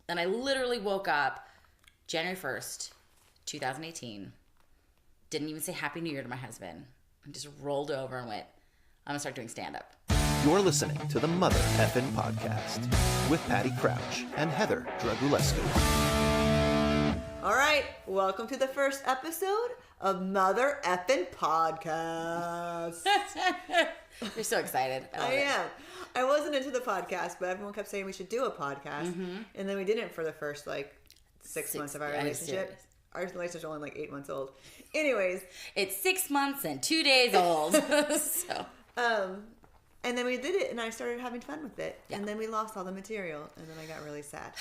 And I literally woke up January 1st, 2018. Didn't even say Happy New Year to my husband. And just rolled over and went, I'm going to start doing stand-up. You're listening to the Mother Effin Podcast with Patti Crouch and Heather Dragulescu. All right, welcome to the first episode of Mother Effin Podcast. You're so excited. I am. I wasn't into the podcast, but everyone kept saying we should do a podcast. Mm-hmm. And then we didn't for the first, 6 months of our relationship. Our relationship's only 8 months old. Anyways. It's 6 months and 2 days old. And then we did it, and I started having fun with it. Yeah. And then we lost all the material, and then I got really sad.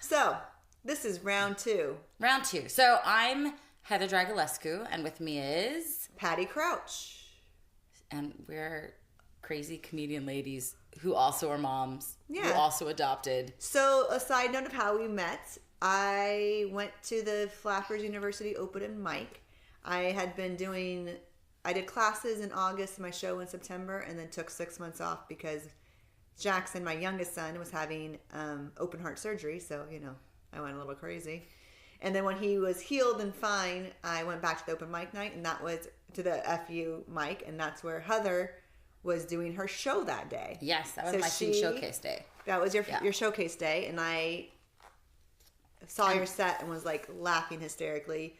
So, this is round two. Round two. So, I'm Heather Dragulescu, and with me is... Patti Crouch. And we're crazy comedian ladies who also are moms, who also adopted. So, a side note of how we met, I went to the Flappers University open mic. I did classes in August, my show in September, and then took 6 months off because Jackson, my youngest son, was having open heart surgery. So, I went a little crazy. And then when he was healed and fine, I went back to the open mic night, and that was to the FU mic, and that's where Heather was doing her show that day. Yes, that was my teen showcase day. That was your showcase day, and I saw your set and was laughing hysterically.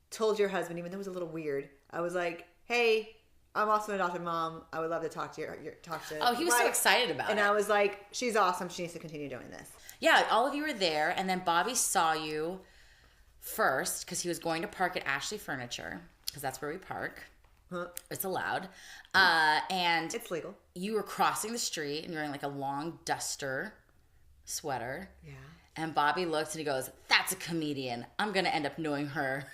Told your husband, even though it was a little weird, I was like, hey, I'm also an adopted mom. I would love to talk to Oh, he was so excited about it. And I was like, she's awesome. She needs to continue doing this. Yeah, all of you were there. And then Bobby saw you first because he was going to park at Ashley Furniture because that's where we park. Huh. It's allowed. And it's legal. You were crossing the street and you're wearing a long duster sweater. Yeah. And Bobby looked and he goes, that's a comedian. I'm going to end up knowing her.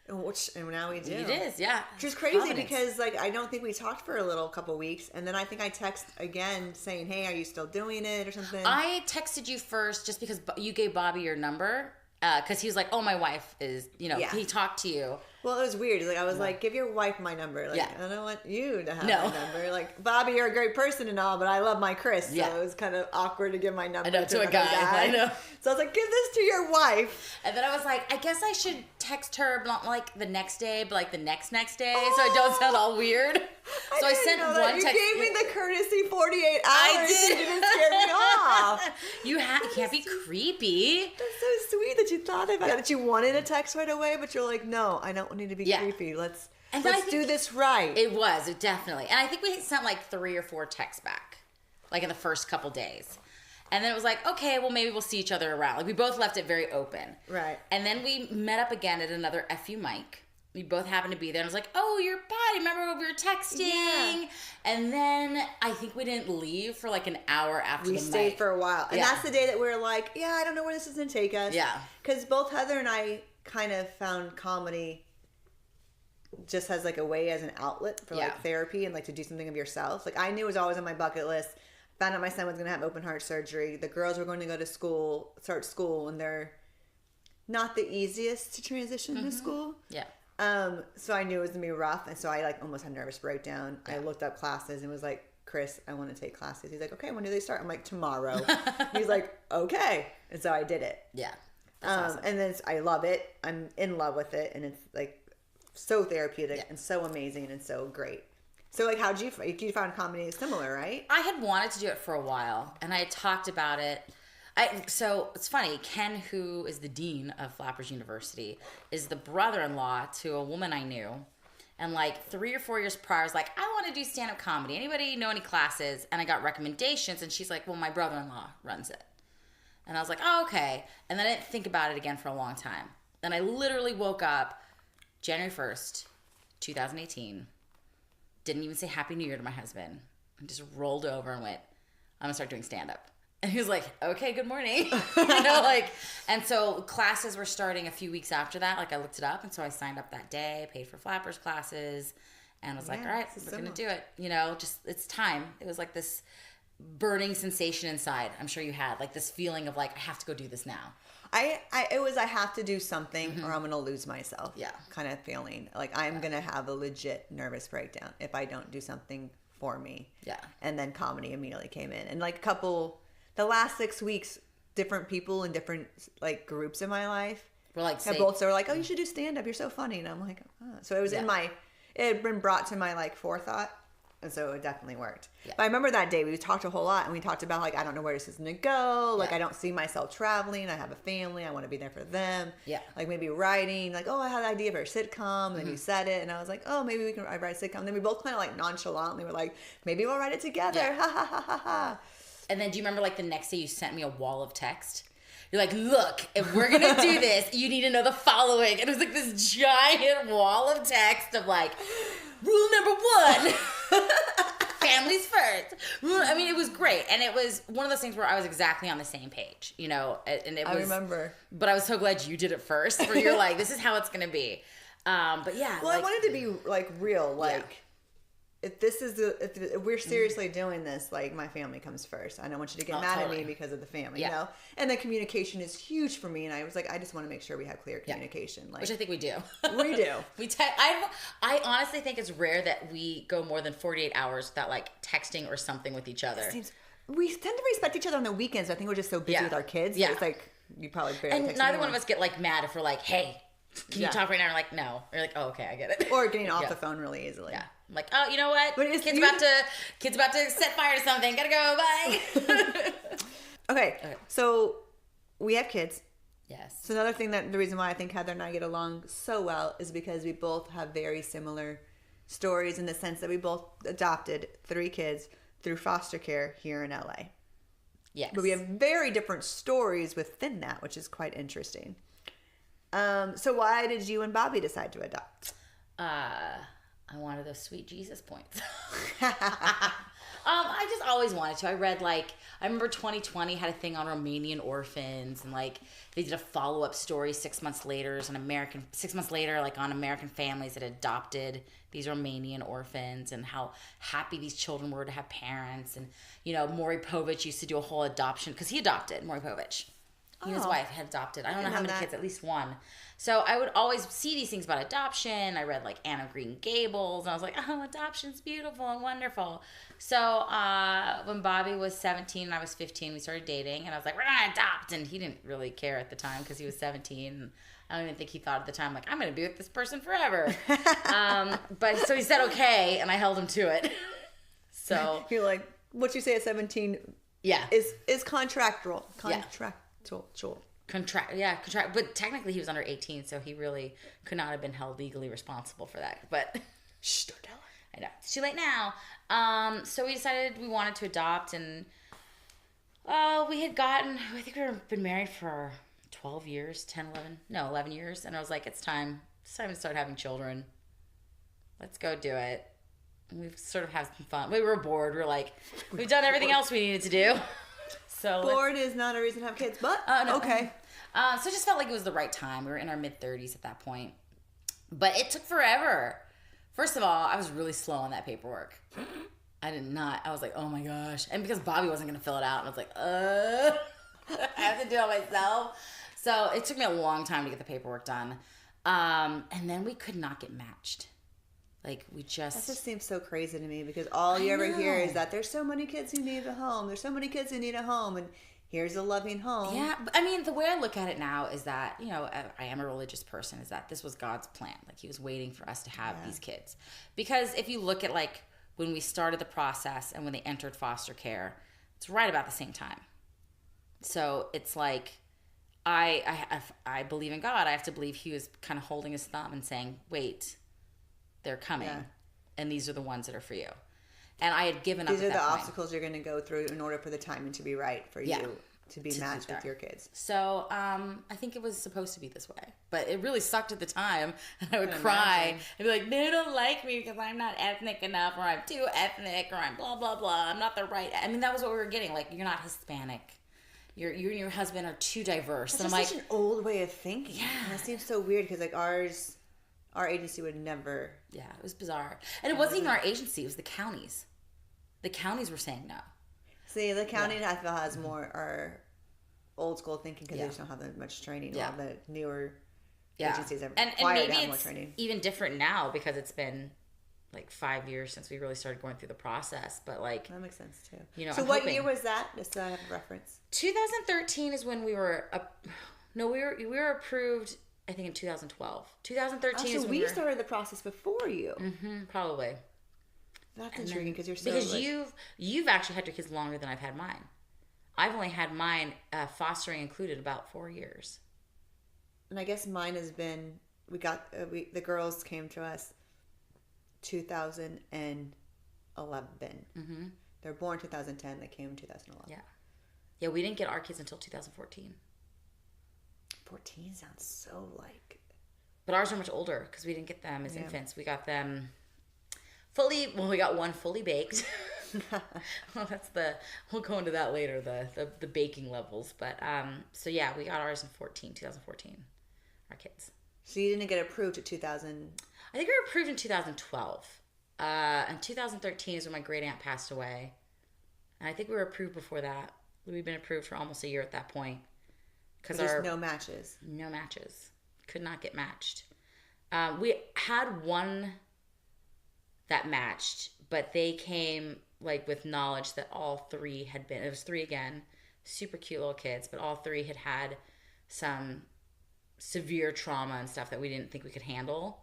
And now we do. It is, yeah. Which is crazy because I don't think we talked for a couple weeks, and then I think I text again saying, "Hey, are you still doing it?" or something. I texted you first just because you gave Bobby your number because he was like, "Oh, my wife is," he talked to you. Well, it was weird. I was like, "Give your wife my number." I don't want you to have my number. Bobby, you're a great person and all, but I love my Chris, so it was kind of awkward to give my number to a guy. I know. So I was like, "Give this to your wife." And then I was like, I guess I should text her not the next day, but the next day, so it don't sound all weird. So I sent one text. You gave me the courtesy 48 hours. I did. You didn't scare me off. You can't be creepy. That's so sweet that you thought about it. That you wanted a text right away, but you're like, no, I don't need to be creepy. Let's do this right. It definitely. And I think we sent 3 or 4 texts back, in the first couple days. And then it was okay, well, maybe we'll see each other around. We both left it very open. Right. And then we met up again at another FU mic. We both happened to be there. And I was like, oh, you're Patti. Remember when we were texting? Yeah. And then I think we didn't leave for an hour after the mic. We stayed for a while. And that's the day that we were like, I don't know where this is going to take us. Yeah. Because both Heather and I kind of found comedy just as a way as an outlet for therapy and to do something of yourself. I knew it was always on my bucket list. Found out my son was going to have open heart surgery. The girls were going to go to start school, and they're not the easiest to transition to school. Yeah. So I knew it was going to be rough, and so I almost had a nervous breakdown. Yeah. I looked up classes and was like, Chris, I want to take classes. He's like, okay, when do they start? I'm like, tomorrow. He's like, okay. And so I did it. Yeah. That's awesome. And then I love it. I'm in love with it, and it's so therapeutic and so amazing and so great. So, how did you found comedy similar, right? I had wanted to do it for a while, and I had talked about it. So, it's funny. Ken, who is the dean of Flappers University, is the brother-in-law to a woman I knew. And, 3 or 4 years prior, I was like, I want to do stand-up comedy. Anybody know any classes? And I got recommendations, and she's like, well, my brother-in-law runs it. And I was like, oh, okay. And then I didn't think about it again for a long time. Then I literally woke up January 1st, 2018. Didn't even say Happy New Year to my husband. And just rolled over and went, I'm going to start doing stand-up. And he was like, okay, good morning. And so classes were starting a few weeks after that. I looked it up. And so I signed up that day, paid for Flappers classes, and was all right, we're going to do it. Just it's time. It was this burning sensation inside. I'm sure you had this feeling of I have to go do this now. I have to do something or I'm going to lose myself. Yeah. Kind of feeling I'm going to have a legit nervous breakdown if I don't do something for me. Yeah. And then comedy immediately came in. And the last 6 weeks different people in different like groups in my life. We're like, And both are like, oh, you should do stand up. You're so funny. And I'm like, so it was it had been brought to my like forethought. And so it definitely worked. Yeah. But I remember that day we talked a whole lot, and we talked about like, I don't know where this is going to go. Like, I don't see myself traveling. I have a family. I want to be there for them. Yeah. Like maybe writing, like, oh, I had an idea for a sitcom. And then you said it. And I was like, oh, maybe we can write a sitcom. And then we both kind of like nonchalantly were like, maybe we'll write it together. Yeah. Ha ha ha ha ha. And then do you remember like the next day you sent me a wall of text? You're like, look, if we're going to do this, you need to know the following. And it was like this giant wall of text of like, rule number 1, families first. I mean, it was great. And it was one of those things where I was exactly on the same page, you know. And it was, I remember. But I was so glad you did it first, where you're like, this is how it's going to be. But yeah. Well, like, I wanted to be like real, like. If this is if we're seriously doing this, like my family comes first. I don't want you to get mad at me because of the family, you know? And the communication is huge for me. And I was like, I just want to make sure we have clear communication. Like, which I think we do. We do. I honestly think it's rare that we go more than 48 hours without like texting or something with each other. We tend to respect each other on the weekends. I think we're just so busy with our kids. Yeah. It's like, you probably barely And text neither anyone. one of us get like mad if we're like, hey, can you talk right now? We're like, no. We're like, oh, okay, I get it. Or getting off the phone really easily. Yeah. I'm like, oh, you know what? Kid's about to set fire to something. Gotta go. Bye. Okay. So we have kids. Yes. So another thing the reason why I think Heather and I get along so well is because we both have very similar stories in the sense that we both adopted 3 kids through foster care here in LA. Yes. But we have very different stories within that, which is quite interesting. So why did you and Bobby decide to adopt? I wanted those sweet Jesus points. I just always wanted to. I read I remember 2020 had a thing on Romanian orphans, and like they did a follow-up story 6 months later on American families that adopted these Romanian orphans and how happy these children were to have parents. And you know, Maury Povich used to do a whole adoption because he adopted Maury Povich. He and his wife had adopted. I don't know how many kids, at least one. So I would always see these things about adoption. I read like Anne of Green Gables, and I was like, oh, adoption's beautiful and wonderful. So when Bobby was 17 and I was 15, we started dating, and I was like, we're going to adopt. And he didn't really care at the time because he was 17. And I don't even think he thought at the time, like, I'm going to be with this person forever. But so he said, okay, and I held him to it. So you're like, what you say at 17 is contractual. Contract, but technically he was under 18, so he really could not have been held legally responsible for that. But shh, don't tell her. I know, it's too late now. So we decided we wanted to adopt, and we had gotten, I think we had been married for 12 years, 11 years, and I was like, it's time to start having children. Let's go do it. And we've sort of had some fun. We were bored. We're like, we've done everything else we needed to do. So bored is not a reason to have kids, but no. Okay. So it just felt like it was the right time. We were in our mid-30s at that point. But it took forever. First of all, I was really slow on that paperwork. I was like, oh my gosh. And because Bobby wasn't going to fill it out, I was like, I have to do it myself. So it took me a long time to get the paperwork done. And then we could not get matched. Like, that just seems so crazy to me because all you ever hear is that there's so many kids who need a home. There's so many kids who need a home, and here's a loving home. Yeah, but I mean, the way I look at it now is that, you know, I am a religious person, is that this was God's plan. Like, he was waiting for us to have these kids. Because if you look at, like, when we started the process and when they entered foster care, it's right about the same time. So it's like, I believe in God. I have to believe he was kind of holding his thumb and saying, wait, they're coming, and these are the ones that are for you. And I had given up. These are the obstacles you're going to go through in order for the timing to be right for you to be matched with your kids. So I think it was supposed to be this way, but it really sucked at the time. And I would cry and be like, "They don't like me because I'm not ethnic enough, or I'm too ethnic, or I'm blah blah blah. I'm not the right." I mean, that was what we were getting. Like, you're not Hispanic. You and your husband are too diverse. That's and I'm like, such an old way of thinking. Yeah, and it seems so weird because like our agency would never. Yeah, it was bizarre. And it wasn't even our agency, it was the counties. The counties were saying no. See, the county I feel has more our old school thinking because they just don't have that much training. All the newer agencies have and required maybe to have more it's training. Even different now because it's been like 5 years since we really started going through the process. But like, that makes sense too. You know, so I'm what hoping, year was that? Just so I have a reference. 2013 is when we were we were approved. I think in 2012. 2013 is so when we started the process before you. Probably. That's intriguing because you're so because you've actually had your kids longer than I've had mine. I've only had mine fostering included about 4 years. And I guess mine has been the girls came to us 2011. Mm-hmm. They're born 2010. They came in 2011. Yeah. We didn't get our kids until 2014. 14 sounds so like. But ours are much older because we didn't get them as infants. We got them fully. Well, we got one fully baked. Well, we'll go into that later. The baking levels, but so yeah, we got ours in 2014. Our kids. So you didn't get approved at 2000. I think we were approved in 2012. And 2013 is when my great aunt passed away. And I think we were approved before that. We'd been approved for almost a year at that point. Because there's no matches. No matches. Could not get matched. We had one that matched, but they came like with knowledge that all three had been. It was three again, super cute little kids, but all three had some severe trauma and stuff that we didn't think we could handle.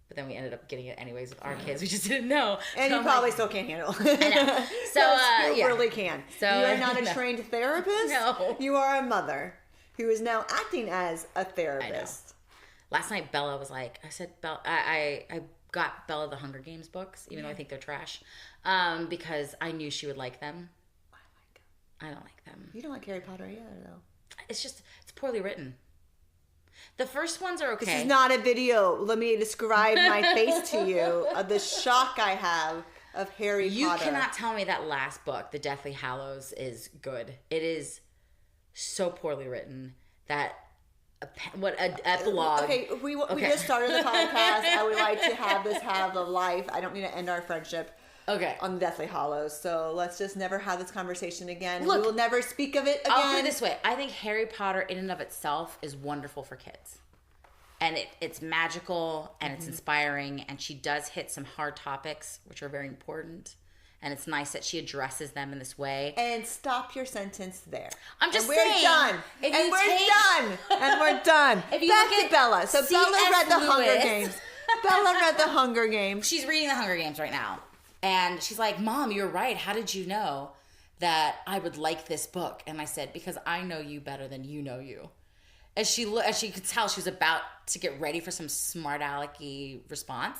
But then we ended up getting it anyways with our kids. We just didn't know. And so you probably still can't handle. I know. So you really can. So you are not a trained therapist. No. You are a mother who is now acting as a therapist. I know. Last night Bella was like, I said, Bella, I got Bella the Hunger Games books, even though I think they're trash, because I knew she would like them. I like them. I don't like them. You don't like Harry Potter either, though. It's poorly written. The first ones are okay. This is not a video. Let me describe my face to you of the shock I have of Harry Potter. You cannot tell me that last book, The Deathly Hallows, is good. It is so poorly written that an epilogue. Okay, we just started the podcast. I would like to have this have a life. I don't need to end our friendship. Okay. On the Deathly Hallows. So let's just never have this conversation again. Look, we will never speak of it again. I'll put it this way. I think Harry Potter in and of itself is wonderful for kids. And it's magical and it's inspiring, and she does hit some hard topics which are very important. And it's nice that she addresses them in this way. And stop your sentence there. I'm just saying. We're done. And we're done. If you Back look to Bella. So Bella read the Hunger Games. Bella read the Hunger Games. She's reading the Hunger Games right now. And she's like, Mom, you're right. How did you know that I would like this book? And I said, because I know you better than you know you. As she could tell, she was about to get ready for some smart alecky response.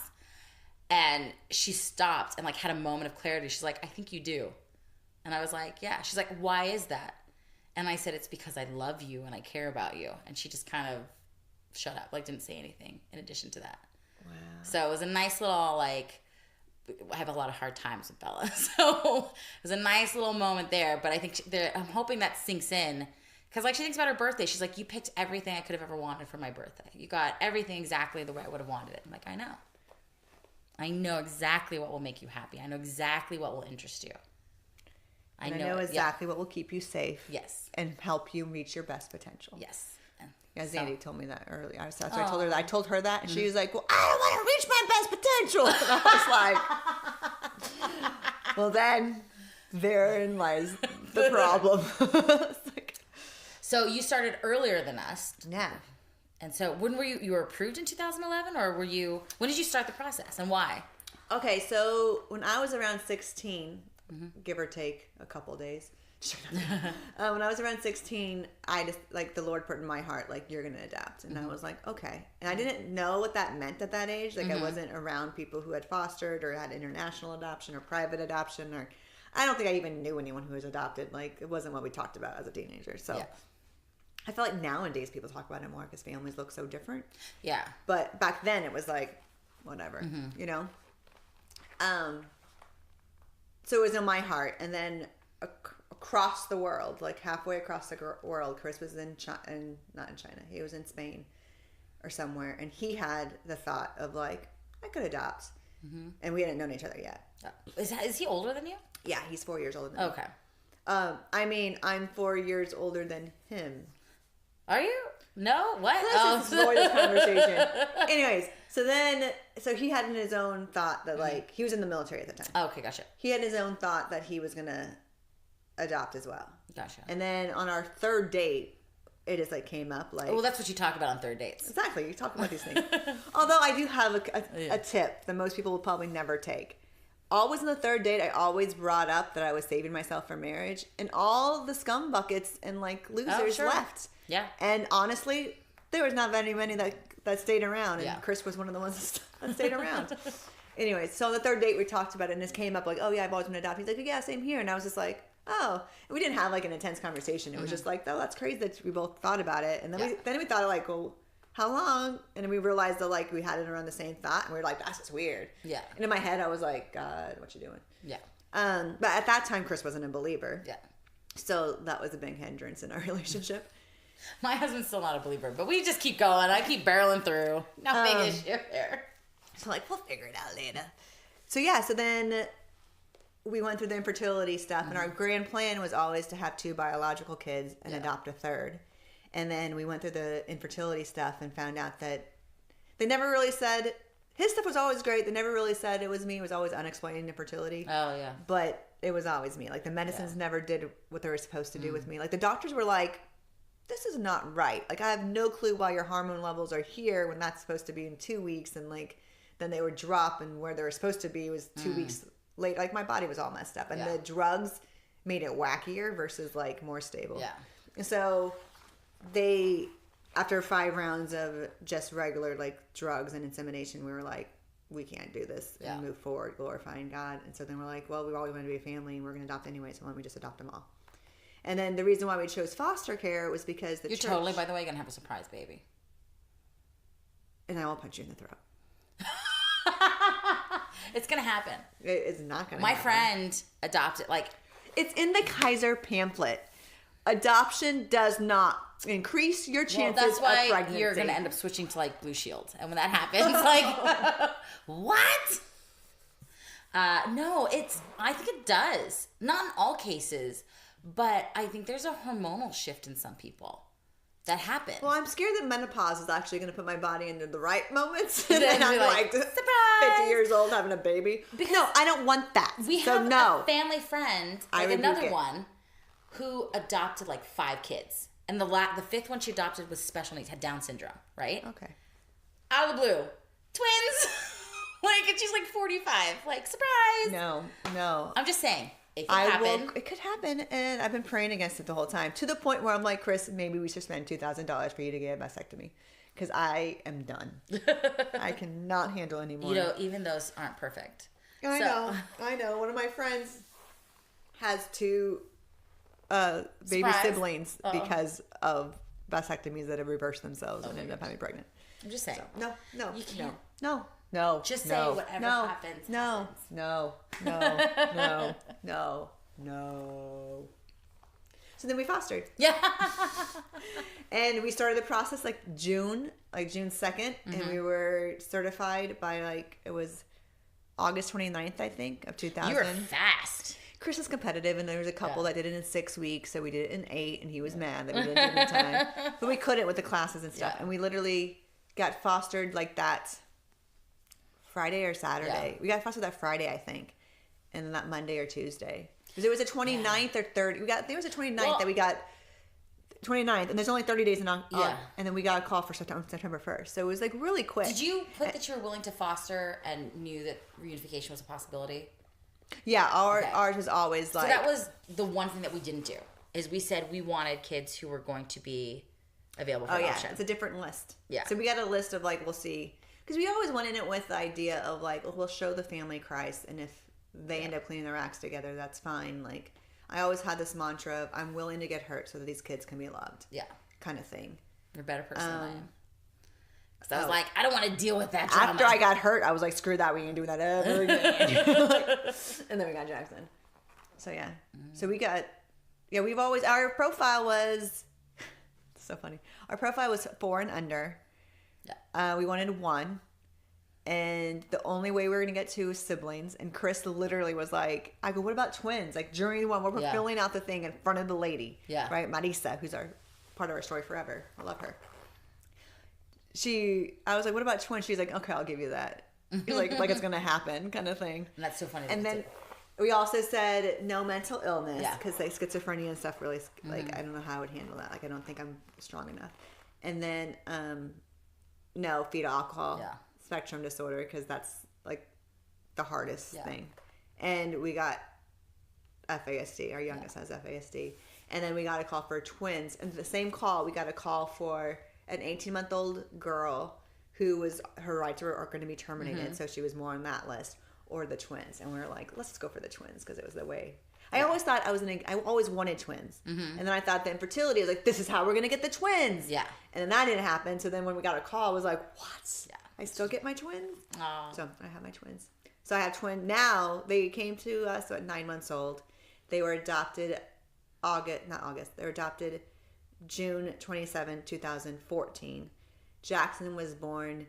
And she stopped and like had a moment of clarity. She's like, I think you do. And I was like, yeah. She's like, why is that? And I said, it's because I love you and I care about you. And she just kind of shut up, like didn't say anything in addition to that. Wow. So it was a nice little like, I have a lot of hard times with Bella. So it was a nice little moment there. But I think I'm hoping that sinks in. Because like she thinks about her birthday. She's like, you picked everything I could have ever wanted for my birthday. You got everything exactly the way I would have wanted it. I'm like, I know. I know exactly what will make you happy. I know exactly what will interest you. I know exactly what will keep you safe. Yes. And help you reach your best potential. Yes. Yeah, Zandy told me that earlier. So I told her that. I told her that, and she was like, well, I don't want to reach my best potential. And I was like, well, then therein lies the problem. So you started earlier than us. Yeah. And so when were you were approved in 2011, or when did you start the process and why? Okay, so when I was around 16, give or take a couple days, when I was around 16, I just, like, the Lord put in my heart, like, you're going to adapt. And I was like, okay. And I didn't know what that meant at that age. Like, I wasn't around people who had fostered or had international adoption or private adoption, or I don't think I even knew anyone who was adopted. Like, it wasn't what we talked about as a teenager. So yeah. I feel like nowadays people talk about it more because families look so different. Yeah. But back then it was like, whatever, you know? So it was in my heart. And then across the world, like halfway across the world, Chris was not in China. He was in Spain or somewhere. And he had the thought of like, I could adopt. And we hadn't known each other yet. Is he older than you? Yeah, he's 4 years older than me. Okay. I mean, I'm 4 years older than him. Are you? No? What? Let's avoid this conversation. Anyways, So he had in his own thought that, like, he was in the military at the time. Oh, okay, gotcha. He had his own thought that he was going to adopt as well. Gotcha. And then on our third date, it just, like, came up, like... Well, that's what you talk about on third dates. Exactly. You talk about these things. Although I do have a tip that most people will probably never take. Always on the third date, I always brought up that I was saving myself for marriage. And all the scum buckets and, like, losers left. Yeah. And honestly, there was not very many that stayed around. And Chris was one of the ones that stayed around. Anyway, so on the third date, we talked about it. And this came up like, oh, yeah, I've always been adopted. He's like, yeah, same here. And I was just like... Oh, and we didn't have like an intense conversation. It was just like, oh, that's crazy that we both thought about it. And then we thought like, well, how long? And then we realized that like we had it around the same thought, and we were like, that's just weird. Yeah. And in my head, I was like, God, what you doing? Yeah. But at that time, Chris wasn't a believer. Yeah. So that was a big hindrance in our relationship. My husband's still not a believer, but we just keep going. I keep barreling through. No big issue here. So like, we'll figure it out later. So yeah, so then we went through the infertility stuff, and our grand plan was always to have 2 biological kids and adopt a third. And then we went through the infertility stuff and found out that they never really said, his stuff was always great. They never really said it was me. It was always unexplained infertility. Oh, yeah. But it was always me. Like, the medicines never did what they were supposed to do with me. Like, the doctors were like, this is not right. Like, I have no clue why your hormone levels are here when that's supposed to be in 2 weeks. And, like, then they would drop, and where they were supposed to be was 2 weeks late. Like, my body was all messed up, and the drugs made it wackier versus like more stable. Yeah. And so they, after 5 rounds of just regular like drugs and insemination, we were like, we can't do this and move forward glorifying God. And so then we're like, well, we always wanted to be a family, and we're going to adopt anyway, so why don't we just adopt them all? And then the reason why we chose foster care was because you're totally, by the way, going to have a surprise baby. And I will punch you in the throat. It's gonna happen. It's not gonna. My friend adopted, like, it's in the Kaiser pamphlet. Adoption does not increase your chances that's why of pregnancy. You're gonna end up switching to like Blue Shield, and when that happens, like, what? No, I think it does. Not in all cases, but I think there's a hormonal shift in some people. That happened. Well, I'm scared that menopause is actually going to put my body into the right moments. And then I'm like, surprise! 50 years old having a baby. Because no, I don't want that. We have a family friend, like another one, who adopted like 5 kids. And the 5th one she adopted was special needs, had Down syndrome, right? Okay. Out of the blue. Twins! Like, and she's like 45. Like, surprise! No. I'm just saying. It could happen. It could happen, and I've been praying against it the whole time, to the point where I'm like, Chris, maybe we should spend $2,000 for you to get a vasectomy, because I am done. I cannot handle anymore. You know, even those aren't perfect. I know. One of my friends has 2 baby siblings because of vasectomies that have reversed themselves and ended up having pregnant. I'm just saying. So, no. You can't. No. Just say whatever happens. No. So then we fostered. Yeah. And we started the process like June 2nd. And we were certified by like, it was August 29th, I think, of 2000. You were fast. Chris is competitive, and there was a couple that did it in 6 weeks, so we did it in 8, and he was mad that we didn't do it in time. But we couldn't with the classes and stuff. And we literally got fostered like that Friday or Saturday. We got fostered that Friday, I think, and then that Monday or Tuesday. Because it was a 29th or 30th. There was a 29th that we got 29th, and there's only 30 days in and then we got a call for September 1st. So it was like really quick. Did you put that you were willing to foster and knew that reunification was a possibility? Yeah, ours was always like... So that was the one thing that we didn't do, is we said we wanted kids who were going to be available for adoption. It's a different list. Yeah. So we got a list of like, we'll see. Because we always went in it with the idea of like, we'll show the family Christ, and if they end up cleaning their acts together, that's fine. Like, I always had this mantra of, I'm willing to get hurt so that these kids can be loved. Yeah. Kind of thing. You're a better person than I am. Because I was like, I don't want to deal with that trauma. After I got hurt, I was like, screw that, we ain't doing that ever again. And then we got Jackson. So yeah. So we got, we've always, our profile was, it's so funny. Our profile was 4 and under. Yeah. We wanted 1. And the only way we were going to get 2 was siblings. And Chris literally was like, I go, what about twins? Like during the one, we're filling out the thing in front of the lady. Yeah. Right? Marisa, who's part of our story forever. I love her. I was like, what about twins? She's like, okay, I'll give you that. like it's going to happen kind of thing. And that's so funny. And then we also said no mental illness because like schizophrenia and stuff really, like, I don't know how I would handle that. Like, I don't think I'm strong enough. And then no fetal alcohol spectrum disorder because that's like the hardest thing. And we got FASD. Our youngest has FASD. And then we got a call for twins. And the same call, we got a call for an 18-month-old girl who was, her rights were going to be terminated. So she was more on that list. Or the twins. And we were like, let's just go for the twins because it was the way. I always thought I always wanted twins. And then I thought the infertility, I was like, this is how we're going to get the twins. Yeah. And then that didn't happen. So then when we got a call, I was like, what? Yeah. I still get my twins? Aww. So I have my twins. So I have twins. Now, they came to us at 9 months old. They were adopted they were adopted June 27, 2014. Jackson was born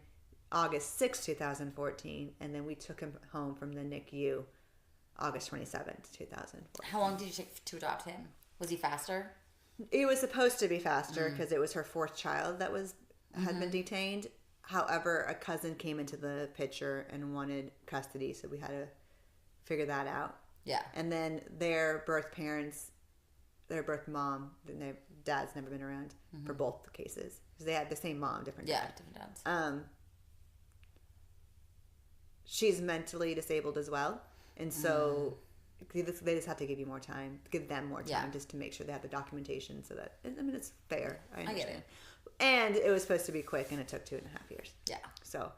August 6, 2014. And then we took him home from the NICU August 27th, 2014. How long did you take to adopt him? Was he faster? It was supposed to be faster because it was her fourth child that had been detained. However, a cousin came into the picture and wanted custody, so we had to figure that out. Yeah. And then their birth mom, their dad's never been around for both cases because they had the same mom, different dad. Yeah, different dads. She's mentally disabled as well, and so they just have to give them more time just to make sure they have the documentation so that, I mean, it's fair. I understand. I get it. And it was supposed to be quick, and it took 2.5 years. Yeah. So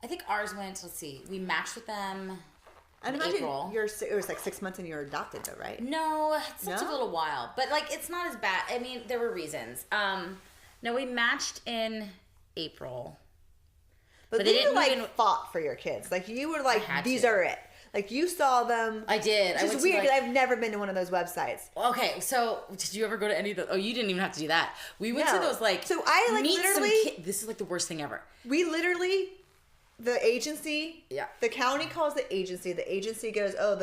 I think ours went, let's see, we matched with them in April. It was like 6 months and you were adopted though, right? No, it took a little while. But like, it's not as bad. I mean, there were reasons. No, we matched in April. But then you fought for your kids. Like, you were like, these are it. Like, you saw them. I did. Which is weird because I've never been to one of those websites. Okay, so did you ever go to any of those? Oh, you didn't even have to do that. We went to those, like, so I like literally. This is like the worst thing ever. We literally, the agency, the county calls the agency. The agency goes, oh,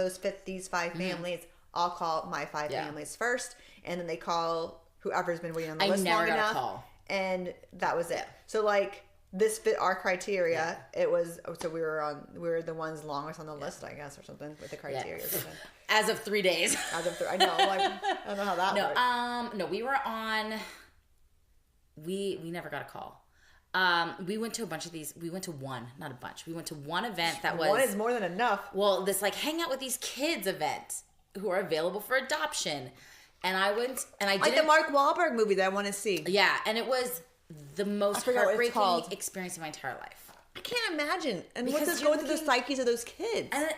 these 5 families. I'll call my 5 families first. And then they call whoever's been waiting on the list long enough. I never got a call. And that was it. So, like, this fit our criteria. It was, so we were the ones longest on the list, I guess, or something with the criteria. Or something. As of 3 days. I know. Like, I don't know how that worked. No, we were on. We never got a call. We went to a bunch of these. We went to one, not a bunch. We went to one event that was. One is more than enough. Well, this like hang out with these kids event who are available for adoption, and I went and I did like the Mark Wahlberg movie that I want to see. Yeah, and it was the most heartbreaking experience of my entire life. I can't imagine. And what's this going through the psyches of those kids? And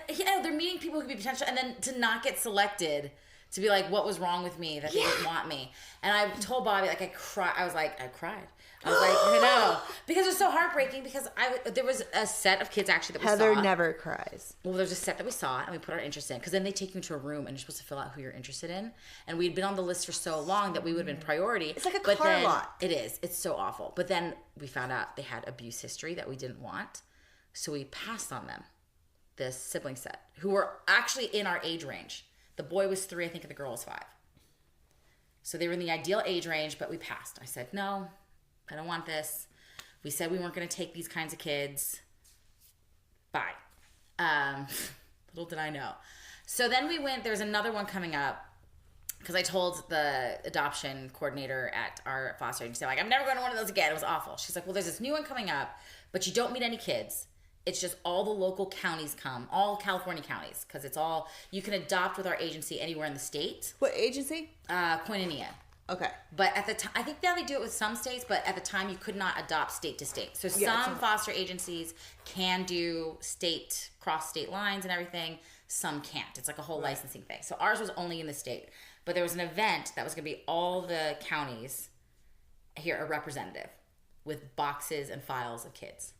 they're meeting people who could be potential, and then to not get selected, to be like, what was wrong with me that they didn't want me? And I told Bobby, like, I cried. I cried. I was like, I know. Because it was so heartbreaking because there was a set of kids actually that we saw. Heather never cries. Well, there's a set that we saw and we put our interest in because then they take you into a room and you're supposed to fill out who you're interested in. And we'd been on the list for so long that we would have been priority. It's like a car lot. It is. It's so awful. But then we found out they had abuse history that we didn't want. So we passed on them, this sibling set, who were actually in our age range. The boy was 3, I think, and the girl was 5. So they were in the ideal age range, but we passed. I said, no, I don't want this. We said we weren't going to take these kinds of kids. Bye. Little did I know. So then we went, there's another one coming up because I told the adoption coordinator at our foster agency, like, I'm never going to one of those again. It was awful. She's like, well, there's this new one coming up, but you don't meet any kids. It's just all the local counties come, all California counties, because it's all, you can adopt with our agency anywhere in the state. What agency? Koinonia. Okay. But at the time, I think now they do it with some states, but at the time you could not adopt state to state. So some foster agencies can do cross state lines and everything. Some can't. It's like a whole licensing thing. So ours was only in the state. But there was an event that was going to be all the counties here, a representative with boxes and files of kids.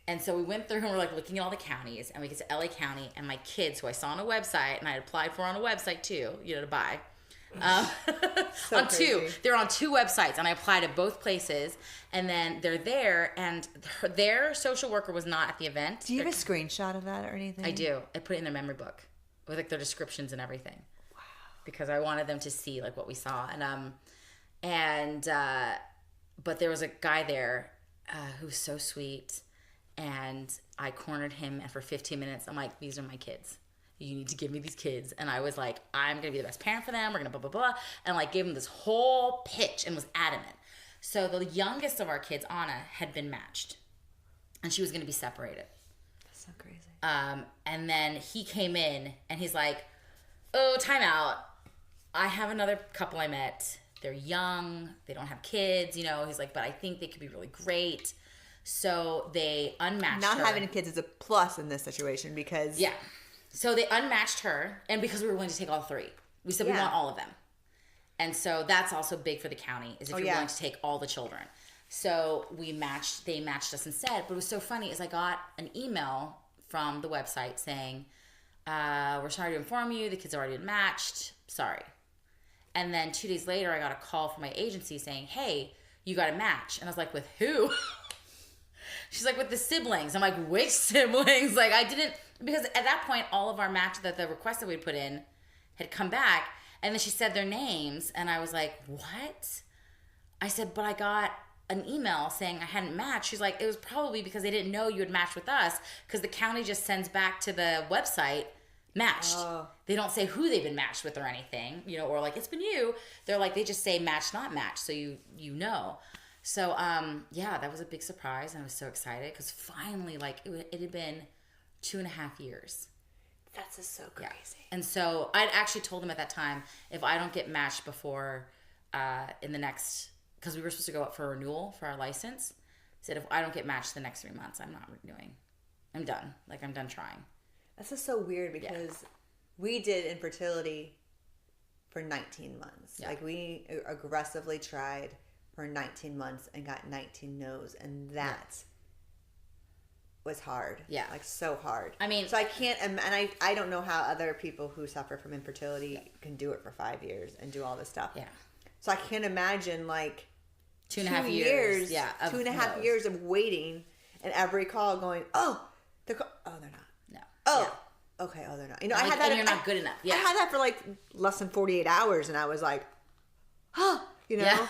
And so we went through and we're like looking at all the counties, and we get to LA County, and my kids, who I saw on a website, and I had applied for on a website too, to buy. So on crazy. 2. They're on 2 websites, and I applied at both places, and then they're there, and their social worker was not at the event. Do you have a screenshot of that or anything? I do. I put it in their memory book with like their descriptions and everything. Wow. Because I wanted them to see like what we saw, but there was a guy there. who was so sweet. And I cornered him, and for 15 minutes, I'm like, these are my kids. You need to give me these kids. And I was like, I'm going to be the best parent for them. We're going to blah, blah, blah. And like gave him this whole pitch and was adamant. So the youngest of our kids, Anna, had been matched. And she was going to be separated. That's so crazy. And then he came in and he's like, oh, time out. I have another couple I met. They're young. They don't have kids. You know, he's like, but I think they could be really great. So they unmatched her. Not having kids is a plus in this situation because... Yeah. So they unmatched her, and because we were willing to take all three. We said we want all of them. And so that's also big for the county, is if you're willing to take all the children. So they matched us instead. But it was so funny is I got an email from the website saying, we're sorry to inform you, the kids are already been matched. Sorry. And then 2 days later, I got a call from my agency saying, hey, you got a match. And I was like, with who? She's like, with the siblings. I'm like, which siblings? Like, I didn't, because at that point, all of our match that the request that we'd put in had come back. And then she said their names. And I was like, what? I said, but I got an email saying I hadn't matched. She's like, it was probably because they didn't know you had matched with us, because the county just sends back to the website matched. Oh. They don't say who they've been matched with or anything, you know, or like, it's been you. They're like, they just say matched, not matched. So you know. So, yeah, that was a big surprise. And I was so excited because finally, like, it had been 2.5 years. That's just so crazy. Yeah. And so I'd actually told them at that time, if I don't get matched before in the next, because we were supposed to go up for a renewal for our license, I said, if I don't get matched the next 3 months, I'm not renewing. I'm done. Like, I'm done trying. That's just so weird because we did infertility for 19 months. Yeah. Like, we aggressively tried for 19 months and got 19 no's, and that was hard. Yeah. Like, so hard. I mean, so I can't, and I don't know how other people who suffer from infertility can do it for 5 years and do all this stuff. Yeah. So I can't imagine, like, 2.5 years. Yeah. 2.5 years of waiting, and every call going, oh, they're not. No. Oh. Yeah. Okay. Oh, they're not. You know, like, I had that. And you're not good enough. Yeah. I had that for like less than 48 hours, and I was like, huh. You know. Yeah.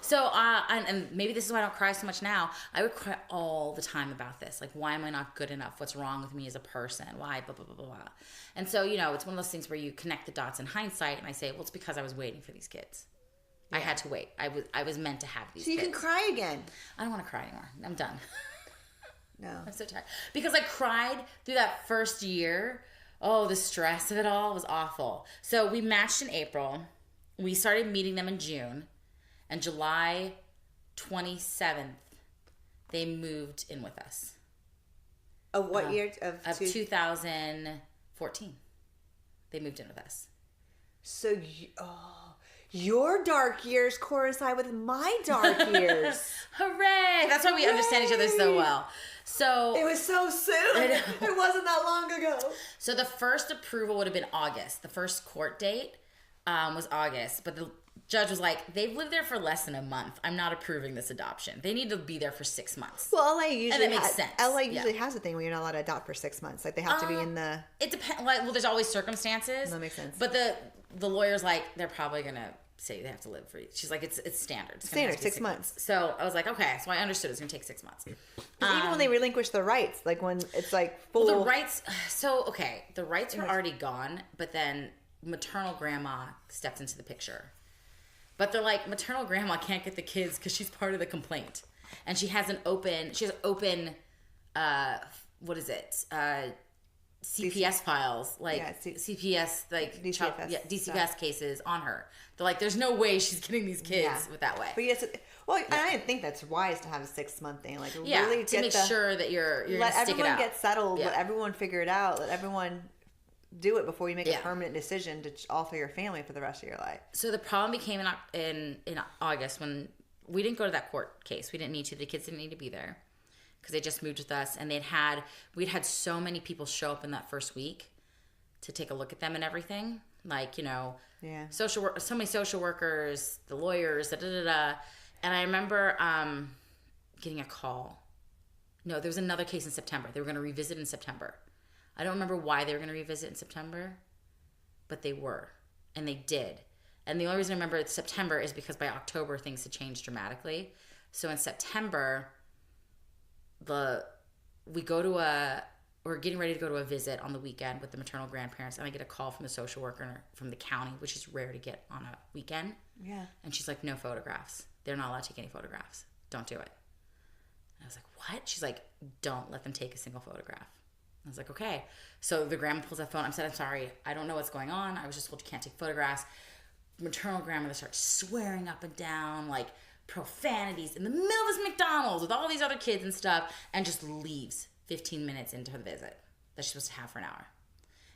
So, and maybe this is why I don't cry so much now. I would cry all the time about this. Like, why am I not good enough? What's wrong with me as a person? Why? Blah, blah, blah, blah, blah. And so, you know, it's one of those things where you connect the dots in hindsight, and I say, well, it's because I was waiting for these kids. Yeah. I had to wait. I was meant to have these kids. So you can cry again. I don't want to cry anymore. I'm done. No. I'm so tired. Because I cried through that first year. Oh, the stress of it all was awful. So we matched in April. We started meeting them in June. And July 27th, they moved in with us. Of what year? Of 2014. They moved in with us. So, your dark years coincide with my dark years. Hooray! That's why we understand each other so well. So it was so soon. It wasn't that long ago. So the first approval would have been August. The first court date was August, but the judge was like, they've lived there for less than a month. I'm not approving this adoption. They need to be there for 6 months. Well, LA usually has a thing where you're not allowed to adopt for 6 months. Like, they have to be in the... It depends. Well, there's always circumstances. That makes sense. But the lawyer's like, they're probably going to say they have to live for you. She's like, it's standard. It's standard, 6 months. So I was like, okay. So I understood it was going to take 6 months. Even when they relinquish the rights, like when it's like full... Well, the rights... So, okay. The rights were already gone, but then maternal grandma stepped into the picture. But they're like, maternal grandma can't get the kids because she's part of the complaint. And she has open, what is it? CPS files, like CPS, like DCPS cases on her. They're like, there's no way she's getting these kids with that way. But yes, and I didn't think that's wise to have a 6 month thing. Like, really to make sure that you're let stick it out. Everyone get settled. Let everyone figure it out. Let everyone do it before you make a permanent decision to alter your family for the rest of your life. So the problem became in August when we didn't go to that court case. We didn't need to. The kids didn't need to be there because they just moved with us, and we'd had so many people show up in that first week to take a look at them and everything. Like, you know, so many social workers, the lawyers, And I remember getting a call. No, there was another case in September. They were going to revisit in September. I don't remember why they were going to revisit in September, but they were, and they did. And the only reason I remember September is because by October things had changed dramatically. So in September, we're getting ready to go to a visit on the weekend with the maternal grandparents, and I get a call from the social worker from the county, which is rare to get on a weekend. Yeah. And she's like, no photographs. They're not allowed to take any photographs. Don't do it. And I was like, what? She's like, don't let them take a single photograph. I was like, okay. So the grandma pulls that phone. I said, I'm sorry. I don't know what's going on. I was just told you can't take photographs. Maternal grandmother starts swearing up and down, like profanities in the middle of this McDonald's with all these other kids and stuff, and just leaves 15 minutes into the visit that she's supposed to have for an hour.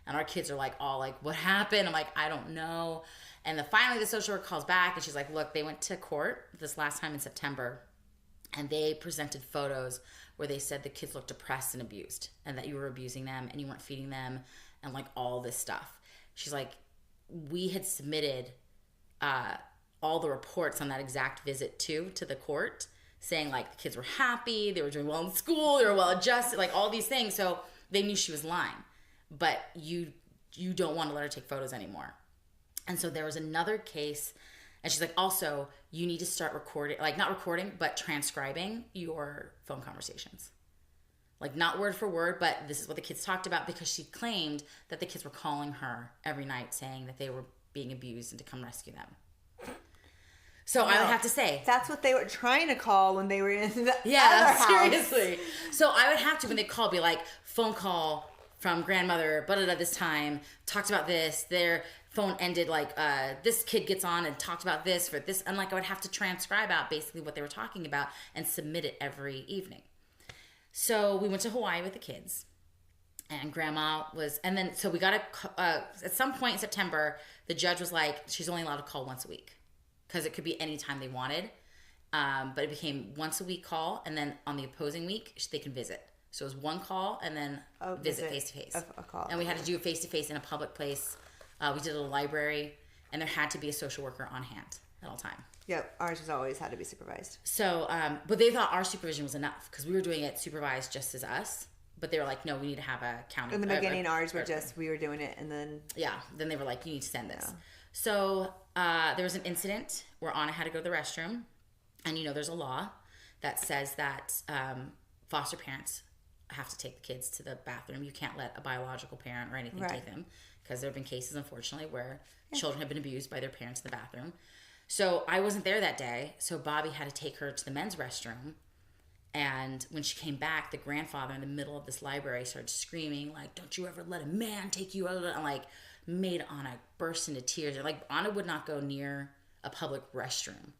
And our kids are like, all like, what happened? I'm like, I don't know. And then finally the social worker calls back and she's like, look, they went to court this last time in September, and they presented photos where they said the kids looked depressed and abused, and that you were abusing them and you weren't feeding them and like all this stuff. She's like, we had submitted all the reports on that exact visit to the court, saying like the kids were happy, they were doing well in school, they were well adjusted, like all these things. So they knew she was lying, but you don't want to let her take photos anymore. And so there was another case, and she's like, also, you need to start recording, like not recording, but transcribing your phone conversations. Like not word for word, but this is what the kids talked about, because she claimed that the kids were calling her every night saying that they were being abused and to come rescue them. So I would have to say, that's what they were trying to call when they were in the other house. Seriously. So I would have to, when they call, be like, phone call from grandmother, this time, talked about this, their phone ended, like, this kid gets on and talked about this for this, and like I would have to transcribe out basically what they were talking about and submit it every evening. So we went to Hawaii with the kids, and grandma was, and then, so we got at some point in September, the judge was like, she's only allowed to call once a week, because it could be any time they wanted. But it became once a week call, and then on the opposing week, they can visit. So it was one call and then visit face-to-face. A call. And we had to do a face-to-face in a public place. We did it at a library, and there had to be a social worker on hand at all time. Yep, ours has always had to be supervised. So, but they thought our supervision was enough, because we were doing it supervised just as us. But they were like, no, we need to have a county. In the beginning, ours were just, we were doing it, and then... Yeah, then they were like, you need to send this. Yeah. So there was an incident where Anna had to go to the restroom. And there's a law that says that foster parents have to take the kids to the bathroom. You can't let a biological parent or anything take them, because there have been cases, unfortunately, where children have been abused by their parents in the bathroom. So I wasn't there that day, so Bobby had to take her to the men's restroom. And when she came back, the grandfather in the middle of this library started screaming, like, don't you ever let a man take you out, and like made Anna burst into tears. And like Anna would not go near a public restroom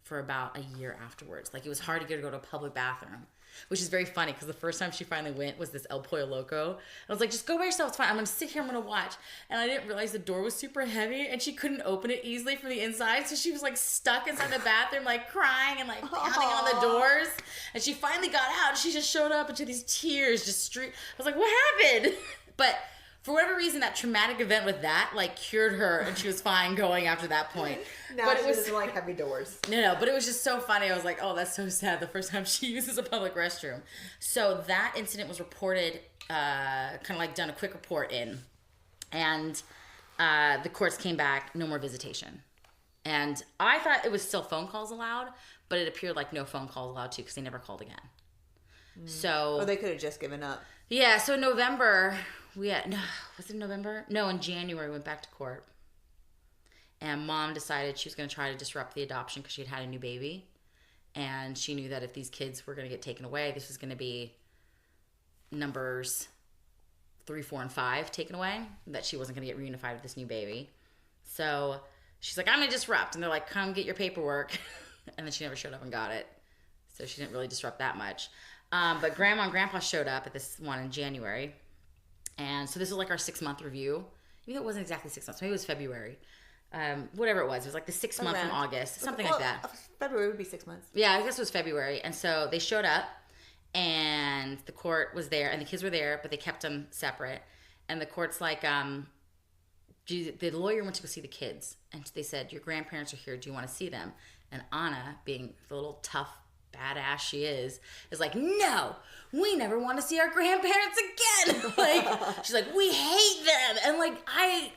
for about a year afterwards. Like it was hard to get her to go to a public bathroom, which is very funny, because the first time she finally went was this El Pollo Loco. I was like, just go by yourself, it's fine. I'm going to sit here, I'm going to watch. And I didn't realize the door was super heavy, and she couldn't open it easily from the inside. So she was like stuck inside the bathroom, like crying and like pounding on the doors. And she finally got out, and she just showed up, and she had these tears just street. I was like, what happened? But for whatever reason, that traumatic event with that, like, cured her, and she was fine going after that point. Now but she doesn't like heavy doors. No, but it was just so funny. I was like, oh, that's so sad, the first time she uses a public restroom. So that incident was reported, kind of like done a quick report in, and the courts came back, no more visitation. And I thought it was still phone calls allowed, but it appeared like no phone calls allowed too, because they never called again. So... Well, they could have just given up. Yeah, so in November... was it November? No, in January we went back to court. And mom decided she was going to try to disrupt the adoption, because she had a new baby. And she knew that if these kids were going to get taken away, this was going to be numbers 3, 4, and 5 taken away. That she wasn't going to get reunified with this new baby. So she's like, I'm going to disrupt. And they're like, come get your paperwork. And then she never showed up and got it. So she didn't really disrupt that much. But grandma and grandpa showed up at this one in January. And so this was like our 6-month review. Even though it wasn't exactly 6 months. Maybe it was February. Whatever it was like the 6th month from August. Something like that. February would be 6 months. Yeah, I guess it was February. And so they showed up, and the court was there, and the kids were there, but they kept them separate. And the court's like, the lawyer went to go see the kids. And they said, your grandparents are here. Do you want to see them? And Anna, being the little tough badass she is like, no, we never want to see our grandparents again. Like, she's like, we hate them. And like,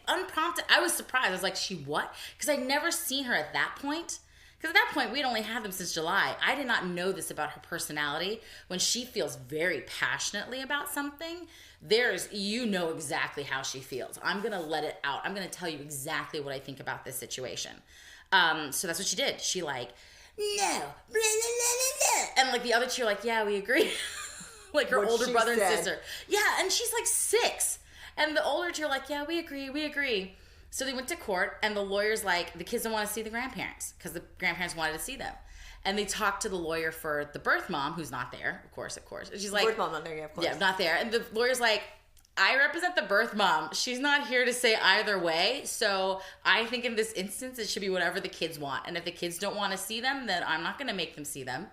unprompted, I was surprised. I was like, she what? Because I'd never seen her at that point. Because at that point, we'd only had them since July. I did not know this about her personality. When she feels very passionately about something, you know exactly how she feels. I'm going to let it out. I'm going to tell you exactly what I think about this situation. So that's what she did. She like, no, blah, blah, blah, blah. And like the other two are like, yeah, we agree. Like her older brother and sister. Yeah, and she's like 6. And the older two are like, yeah, we agree. So they went to court, and the lawyer's like, the kids don't want to see the grandparents because the grandparents wanted to see them. And they talked to the lawyer for the birth mom, who's not there, of course. And she's like... Birth mom not there, yeah, of course. Yeah, not there. And the lawyer's like, I represent the birth mom. She's not here to say either way. So I think in this instance, it should be whatever the kids want. And if the kids don't want to see them, then I'm not going to make them see them.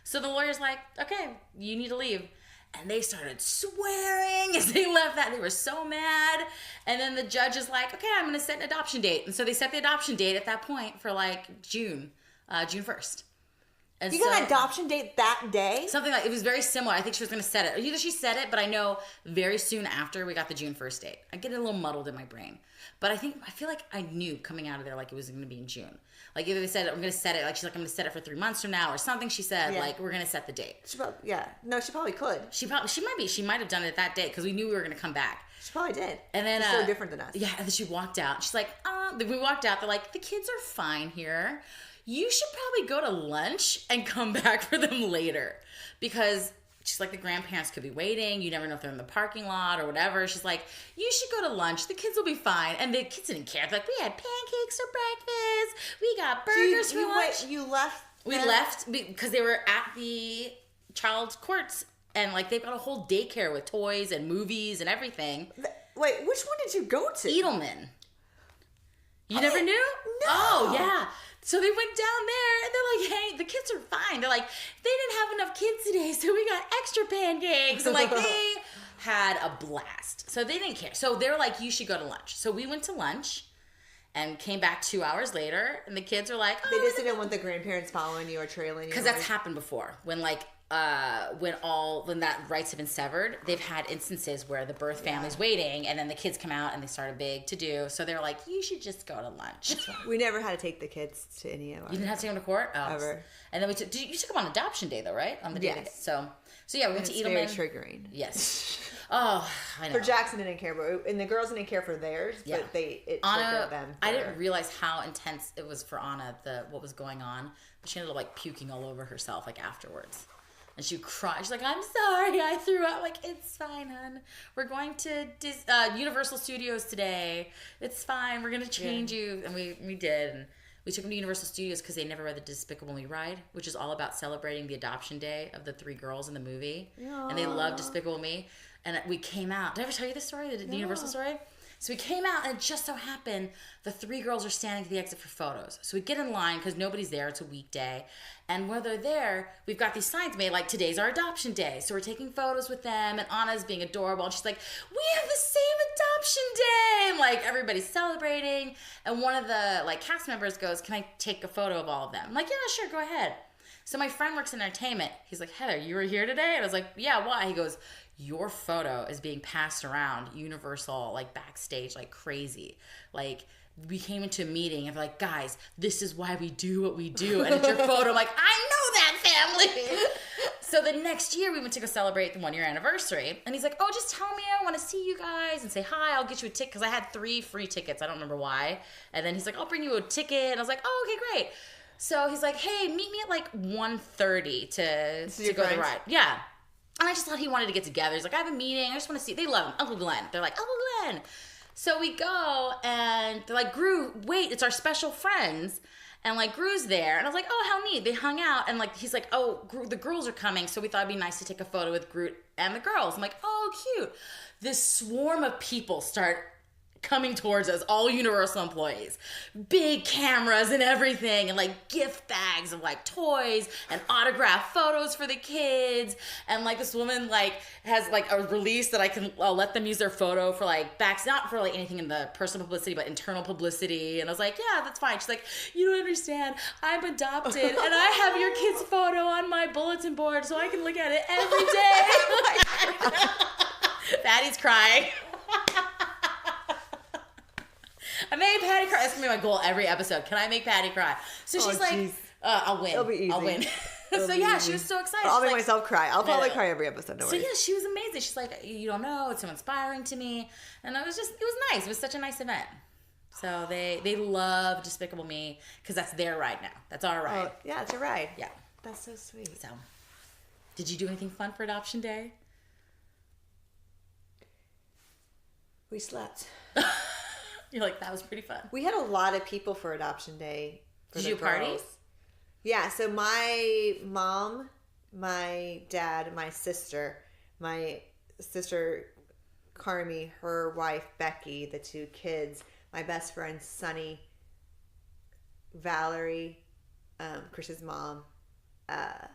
So the lawyer's like, okay, you need to leave. And they started swearing as they left that. They were so mad. And then the judge is like, okay, I'm going to set an adoption date. And so they set the adoption date at that point for like June 1st. And you got an adoption date that day? Something like, it was very similar. I think she was going to set it. Either she set it, but I know very soon after we got the June 1st date. I get a little muddled in my brain. But I feel like I knew coming out of there like it was going to be in June. Like either they said, I'm going to set it, like she's like, I'm going to set it for 3 months from now or something. She said, like, we're going to set the date. No, she probably could. She might have done it that day because we knew we were going to come back. She probably did. And then she's so different than us. Yeah, and then she walked out. She's like, we walked out. They're like, the kids are fine here. You should probably go to lunch and come back for them later. Because she's like, the grandparents could be waiting. You never know if they're in the parking lot or whatever. She's like, you should go to lunch. The kids will be fine. And the kids didn't care. They're like, we had pancakes for breakfast. We got burgers for lunch. You left? We left because they were at the child courts. And like they've got a whole daycare with toys and movies and everything. Wait, which one did you go to? Edelman. You never knew? No. Oh, yeah. So they went down there, and they're like, hey, the kids are fine. They're like, they didn't have enough kids today, so we got extra pancakes. And, like, they had a blast. So they didn't care. So they were like, you should go to lunch. So we went to lunch and came back 2 hours later, and the kids were like, oh. They just didn't want the grandparents following you or trailing you. Because that's happened before. When, like, when that rights have been severed, they've had instances where the birth family's waiting, and then the kids come out and they start a big to-do. So they're like, you should just go to lunch. We never had to take the kids to any of our... You didn't have to take them to court? Oh. Ever. And then you took them on adoption day, though, right? On the day. Yes. So yeah, we went to Edelman. It's very triggering. Yes. Oh, I know. For Jackson didn't care, and the girls didn't care for theirs, but it triggered them. I didn't realize how intense it was for Anna, what was going on. But she ended up like puking all over herself like afterwards. And she cried. She's like, I'm sorry, I threw up. Like, it's fine, hon. We're going to Universal Studios today. It's fine. We're going to change you. And we did. And we took them to Universal Studios because they never read the Despicable Me ride, which is all about celebrating the adoption day of the 3 girls in the movie. Aww. And they love Despicable Me. And we came out. Did I ever tell you this story, the Universal story? So we came out, and it just so happened the 3 girls are standing at the exit for photos. So we get in line because nobody's there. It's a weekday. And when they're there, we've got these signs made like, today's our adoption day. So we're taking photos with them, and Anna's being adorable. And she's like, we have the same adoption day. And like, everybody's celebrating. And one of the like cast members goes, can I take a photo of all of them? I'm like, yeah, sure, go ahead. So my friend works in entertainment. He's like, Heather, you were here today? And I was like, yeah, why? He goes, your photo is being passed around Universal, like backstage, like crazy. Like, we came into a meeting and they're like, guys, this is why we do what we do. And it's your photo. I'm like, I know that family. So the next year we went to go celebrate the 1-year anniversary. And he's like, oh, just tell me I want to see you guys and say hi. I'll get you a ticket. Because I had 3 free tickets. I don't remember why. And then he's like, I'll bring you a ticket. And I was like, oh, okay, great. So he's like, hey, meet me at like 1:30 to go to the ride. Yeah. And I just thought he wanted to get together. He's like, I have a meeting. I just want to see. They love him. Uncle Glenn. They're like, Uncle Glenn. So we go, and they're like, Gru, wait, it's our special friends. And like, Gru's there. And I was like, oh, how neat. They hung out. And like, he's like, oh, Gru, the girls are coming. So we thought it'd be nice to take a photo with Groot and the girls. I'm like, oh, cute. This swarm of people start coming towards us, all Universal employees, big cameras and everything, and like gift bags of like toys and autographed photos for the kids. And like this woman like has like a release that I'll let them use their photo for like not for like anything in the personal publicity, but internal publicity. And I was like, yeah, that's fine. She's like, you don't understand. I'm adopted and I have your kid's photo on my bulletin board so I can look at it every day. Patty's crying. I made Patty cry. That's gonna be my goal every episode. Can I make Patty cry? So she's like, I'll win. It'll be easy. I'll win. It'll So be yeah, easy. she was so excited. I'll She's make like, myself cry. I'll probably No. cry every episode. No So worries. yeah, she was amazing. She's like, you don't know, it's so inspiring to me. And it was nice. It was such a nice event. So they love Despicable Me because that's their ride now. That's our ride. Oh, yeah, it's a ride. Yeah. That's so sweet. So, did you do anything fun for Adoption Day? We slept. You're like, that was pretty fun. We had a lot of people for Adoption Day. Did you party? Yeah, so my mom, my dad, my sister Carmi, her wife Becky, the two kids, my best friend Sunny, Valerie, Chris's mom. Was there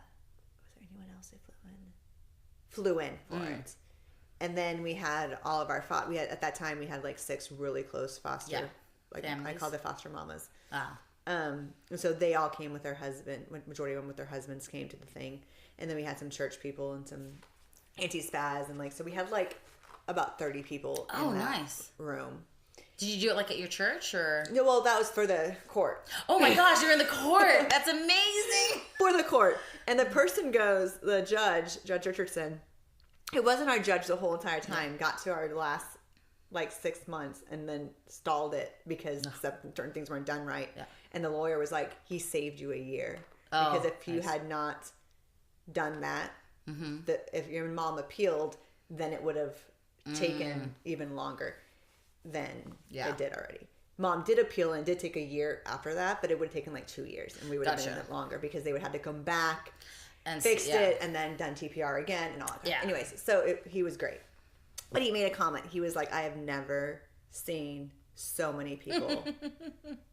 anyone else who flew in for it? And then we had all of our at that time we had like 6 really close foster families. I call the foster mamas. And so they all came with their husband. Majority of them with their husbands came to the thing, and then we had some church people and some anti-spaz, and so we had like about 30 people. In that room. Did you do it like at your church or? No, well, that was for the court. Oh my gosh, you're in the court. That's amazing. For the court. And the person goes, the Judge Richardson, it wasn't our judge the whole entire time, got to our last like 6 months and then stalled it because certain things weren't done right. Yeah. And the lawyer was like, he saved you a year. Because if you had not done that, if your mom appealed, then it would have taken even longer than it did already. Mom did appeal and did take a year after that, but it would have taken like 2 years, and we would have been in it longer because they would have to come back and fixed it and then done TPR again and all that. Yeah. Anyways, so he was great. But he made a comment. He was like, I have never seen so many people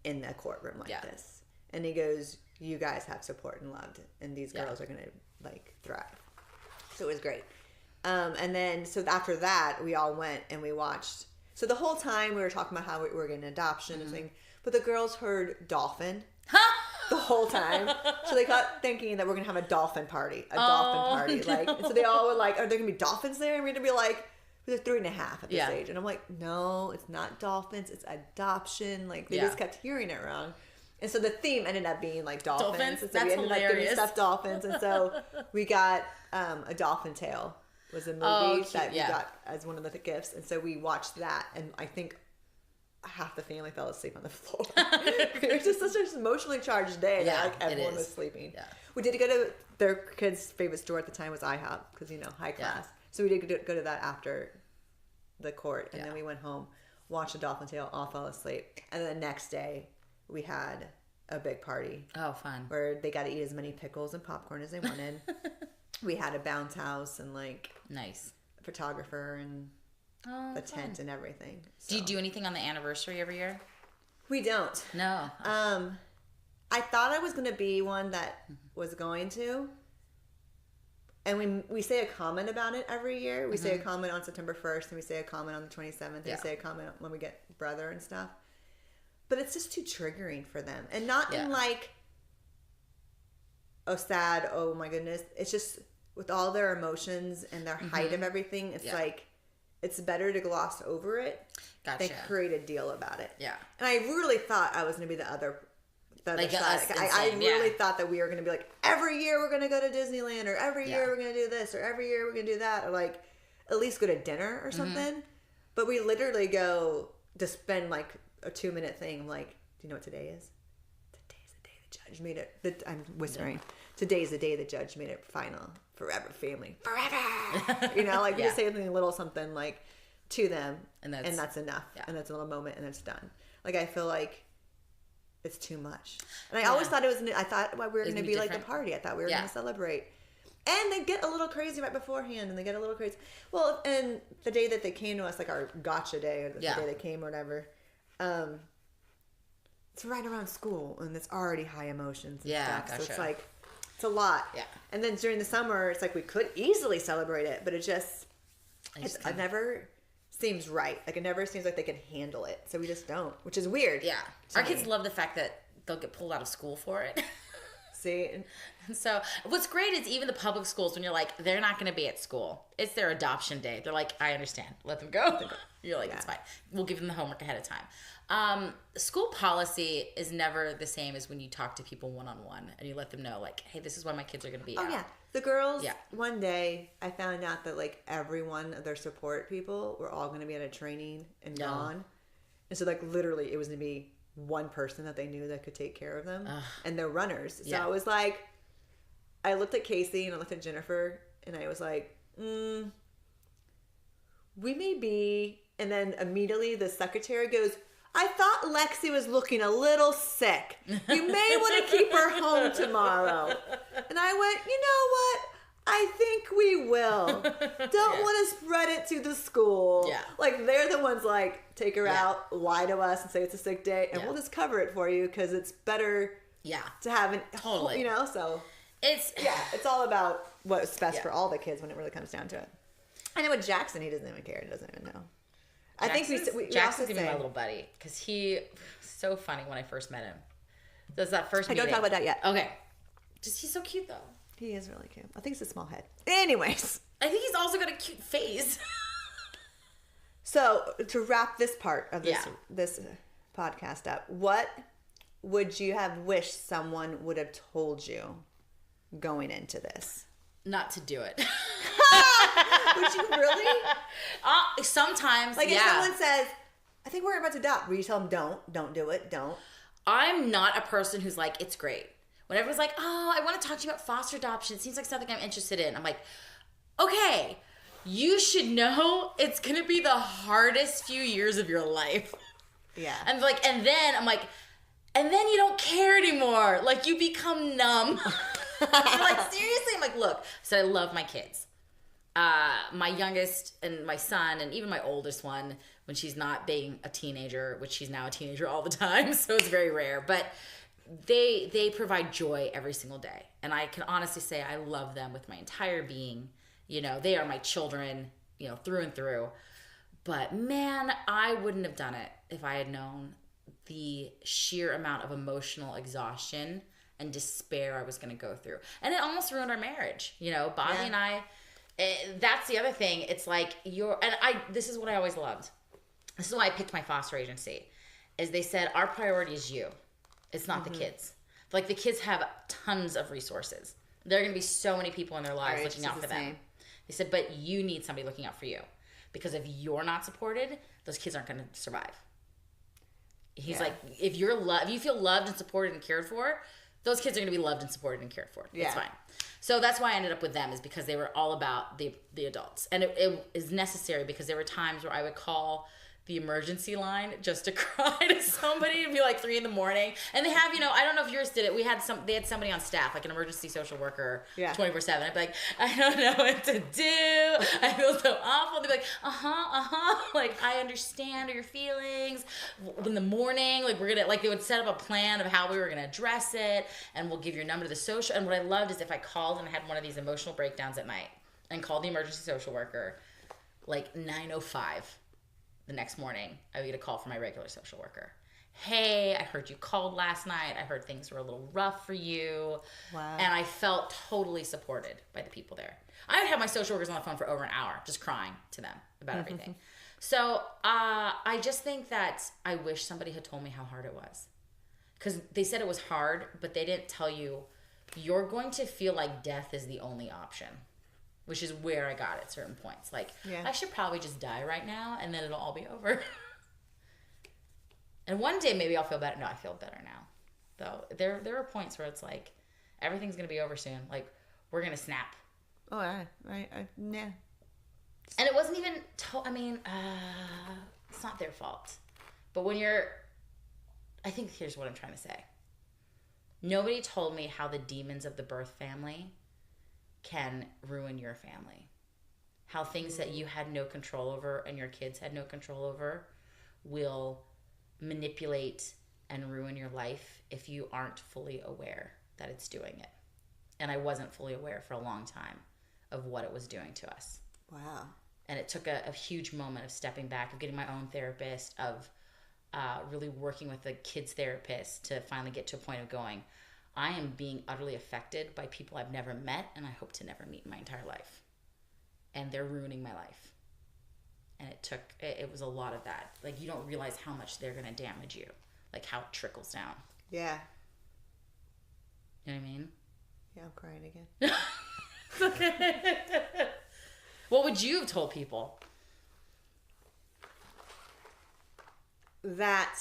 in the courtroom like this. And he goes, you guys have support and loved, and these girls are going to like thrive. So it was great. And then, so after that, we all went and we watched. So the whole time we were talking about how we were getting adoption and thing, but the girls heard dolphin the whole time. So they got thinking that we're going to have a dolphin party, Like, and so they all were like, are there going to be dolphins there? And we're going to be like, they're 3.5 at this age. And I'm like, no, it's not dolphins. It's adoption. Like, they just kept hearing it wrong. And so the theme ended up being like dolphins. And so That's we ended hilarious. up getting stuffed dolphins. And so we got A Dolphin Tale was a movie that we got as one of the gifts. And so we watched that. And I think half the family fell asleep on the floor. It was just such an emotionally charged day that like everyone was sleeping. Yeah. We did go to their kids' favorite store at the time was IHOP because, you know, high class. So we did go to that after the court. And then we went home, watched A Dolphin Tale, all fell asleep. And then the next day we had a big party. Oh, fun. Where they got to eat as many pickles and popcorn as they wanted. We had a bounce house and like nice photographer and the tent and everything. So. Do you do anything on the anniversary every year? We don't. No. I thought I was going to be one that was going to. And we say a comment about it every year. We say a comment on September 1st and we say a comment on the 27th. And we say a comment when we get brother and stuff. But it's just too triggering for them. And not in like, oh, sad, oh my goodness. It's just with all their emotions and their height of everything, it's like, it's better to gloss over it than create a deal about it. Yeah. And I really thought I was going to be the other like side. I really thought that we were going to be like, every year we're going to go to Disneyland, or every year we're going to do this, or every year we're going to do that, or like at least go to dinner or something. But we literally go to spend like a 2-minute thing. I'm like, do you know what today is? Today's the day the judge made it. I'm whispering. Today's the day the judge made it final. Forever family. Forever! You know, like we just say something like to them, and that's enough. Yeah. And that's a little moment, and it's done. Like, I feel like it's too much. And I always thought I thought we were going to be like a party. I thought we were going to celebrate. And they get a little crazy right beforehand, and they get a little crazy. Well, and the day that they came to us, like our gotcha day, or the day they came or whatever, it's right around school, and it's already high emotions and stuff. Gotcha. So it's like, it's a lot. Yeah. And then during the summer, it's like we could easily celebrate it, but it never seems right. Like, it never seems like they can handle it. So we just don't, which is weird. Yeah. Our kids love the fact that they'll get pulled out of school for it. See? And so what's great is even the public schools, when you're like, they're not going to be at school. It's their adoption day. They're like, I understand. Let them go. You're like, it's fine. We'll give them the homework ahead of time. School policy is never the same as when you talk to people one-on-one and you let them know, like, hey, this is when my kids are going to be out. Yeah. The girls, one day, I found out that, like, every one of their support people were all going to be at a training and gone. And so, like, literally, it was going to be one person that they knew that could take care of them. And they're runners. So I was like, I looked at Casey and I looked at Jennifer and I was like, we may be. And then immediately the secretary goes, I thought Lexi was looking a little sick. You may want to keep her home tomorrow. And I went, you know what? I think we will. Don't want to spread it to the school. Yeah. Like, they're the ones, like, take her out, lie to us and say it's a sick day, and we'll just cover it for you because it's better to have an, you know, so. It's all about what's best for all the kids when it really comes down to it. I know with Jackson, he doesn't even care. He doesn't even know. Jackson's even my little buddy because he so funny when I first met him. Does that first meeting? Don't talk about that yet. Okay. Just he's so cute though. He is really cute. I think it's a small head. Anyways. I think he's also got a cute face. So to wrap this part of this podcast up, what would you have wished someone would have told you going into this? Not to do it. Would you really? Sometimes, like if someone says, I think we're about to adopt, will you tell them don't do it, don't? I'm not a person who's like, it's great. When everyone's like, oh, I want to talk to you about foster adoption, it seems like something I'm interested in. I'm like, okay, you should know it's going to be the hardest few years of your life. Yeah. And like, and then I'm like, and then you don't care anymore. Like, you become numb. You're like, seriously? I'm like, look, so I love my kids. My youngest and my son and even my oldest one, when she's not being a teenager, which she's now a teenager all the time, so it's very rare, but they provide joy every single day. And I can honestly say I love them with my entire being. You know, they are my children, you know, through and through. But man, I wouldn't have done it if I had known the sheer amount of emotional exhaustion and despair I was going to go through. And it almost ruined our marriage. You know, Bobby and I, that's the other thing. It's like this is what I always loved. This is why I picked my foster agency, is they said, our priority is you. It's not the kids. Like, the kids have tons of resources. There are going to be so many people in their lives looking out for them. They said, but you need somebody looking out for you. Because if you're not supported, those kids aren't going to survive. He's like, if you feel loved and supported and cared for, those kids are going to be loved and supported and cared for. Yeah. It's fine. So that's why I ended up with them, is because they were all about the adults. And it is necessary, because there were times where I would call the emergency line just to cry to somebody and be like 3 a.m. And they have, you know, I don't know if yours did it. They had somebody on staff, like an emergency social worker, 24/7. I'd be like, I don't know what to do. I feel so awful. They'd be like, like, I understand your feelings. In the morning, like, they would set up a plan of how we were going to address it, and we'll give your number to the social. And what I loved is if I called and I had one of these emotional breakdowns at night and called the emergency social worker, like 9:05. The next morning, I would get a call from my regular social worker. Hey, I heard you called last night. I heard things were a little rough for you. Wow. And I felt totally supported by the people there. I would have my social workers on the phone for over an hour, just crying to them about everything. So I just think that I wish somebody had told me how hard it was. Because they said it was hard, but they didn't tell you, you're going to feel like death is the only option. Which is where I got at certain points. Like, I should probably just die right now, and then it'll all be over. And one day, maybe I'll feel better. No, I feel better now. Though, there are points where it's like, everything's going to be over soon. Like, we're going to snap. Oh, yeah. And it wasn't even, it's not their fault. But when I think here's what I'm trying to say. Nobody told me how the demons of the birth family can ruin your family. How things that you had no control over and your kids had no control over will manipulate and ruin your life if you aren't fully aware that it's doing it. And I wasn't fully aware for a long time of what it was doing to us. Wow. And it took a huge moment of stepping back, of getting my own therapist, of really working with the kids therapist to finally get to a point of going, I am being utterly affected by people I've never met and I hope to never meet in my entire life. And they're ruining my life. And it was a lot of that. Like, you don't realize how much they're going to damage you. Like, how it trickles down. Yeah. You know what I mean? Yeah, I'm crying again. What would you have told people? That,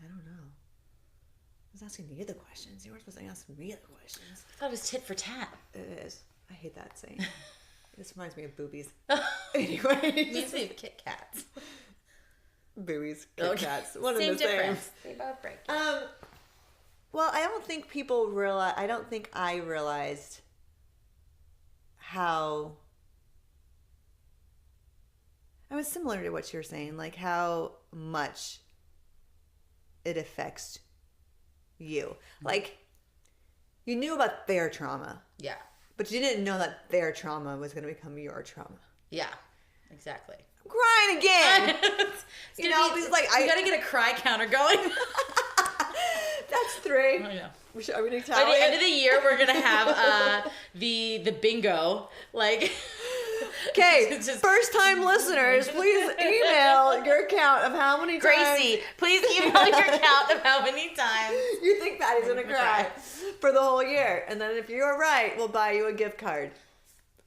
I don't know. I was asking you the questions. You weren't supposed to ask me the questions. I thought it was tit for tat. It is. I hate that saying. This reminds me of boobies. Anyway. Means we have Kit Kats. Boobies, Kit Kats. One and the difference. same. They both break. Well, I don't think people realize. I don't think I realized how. I was similar to what you were saying, like how much it affects you. Like, you knew about their trauma. Yeah. But you didn't know that their trauma was going to become your trauma. Yeah, exactly. I'm crying again. You know, because like you gotta get a cry counter going. That's 3. Oh, yeah. Are we gonna By the end of the year, we're gonna have the bingo. Like, okay, first time listeners, please email your count of how many times. Gracie, please email your count of how many times you think Patty's gonna cry for the whole year, and then if you're right, we'll buy you a gift card.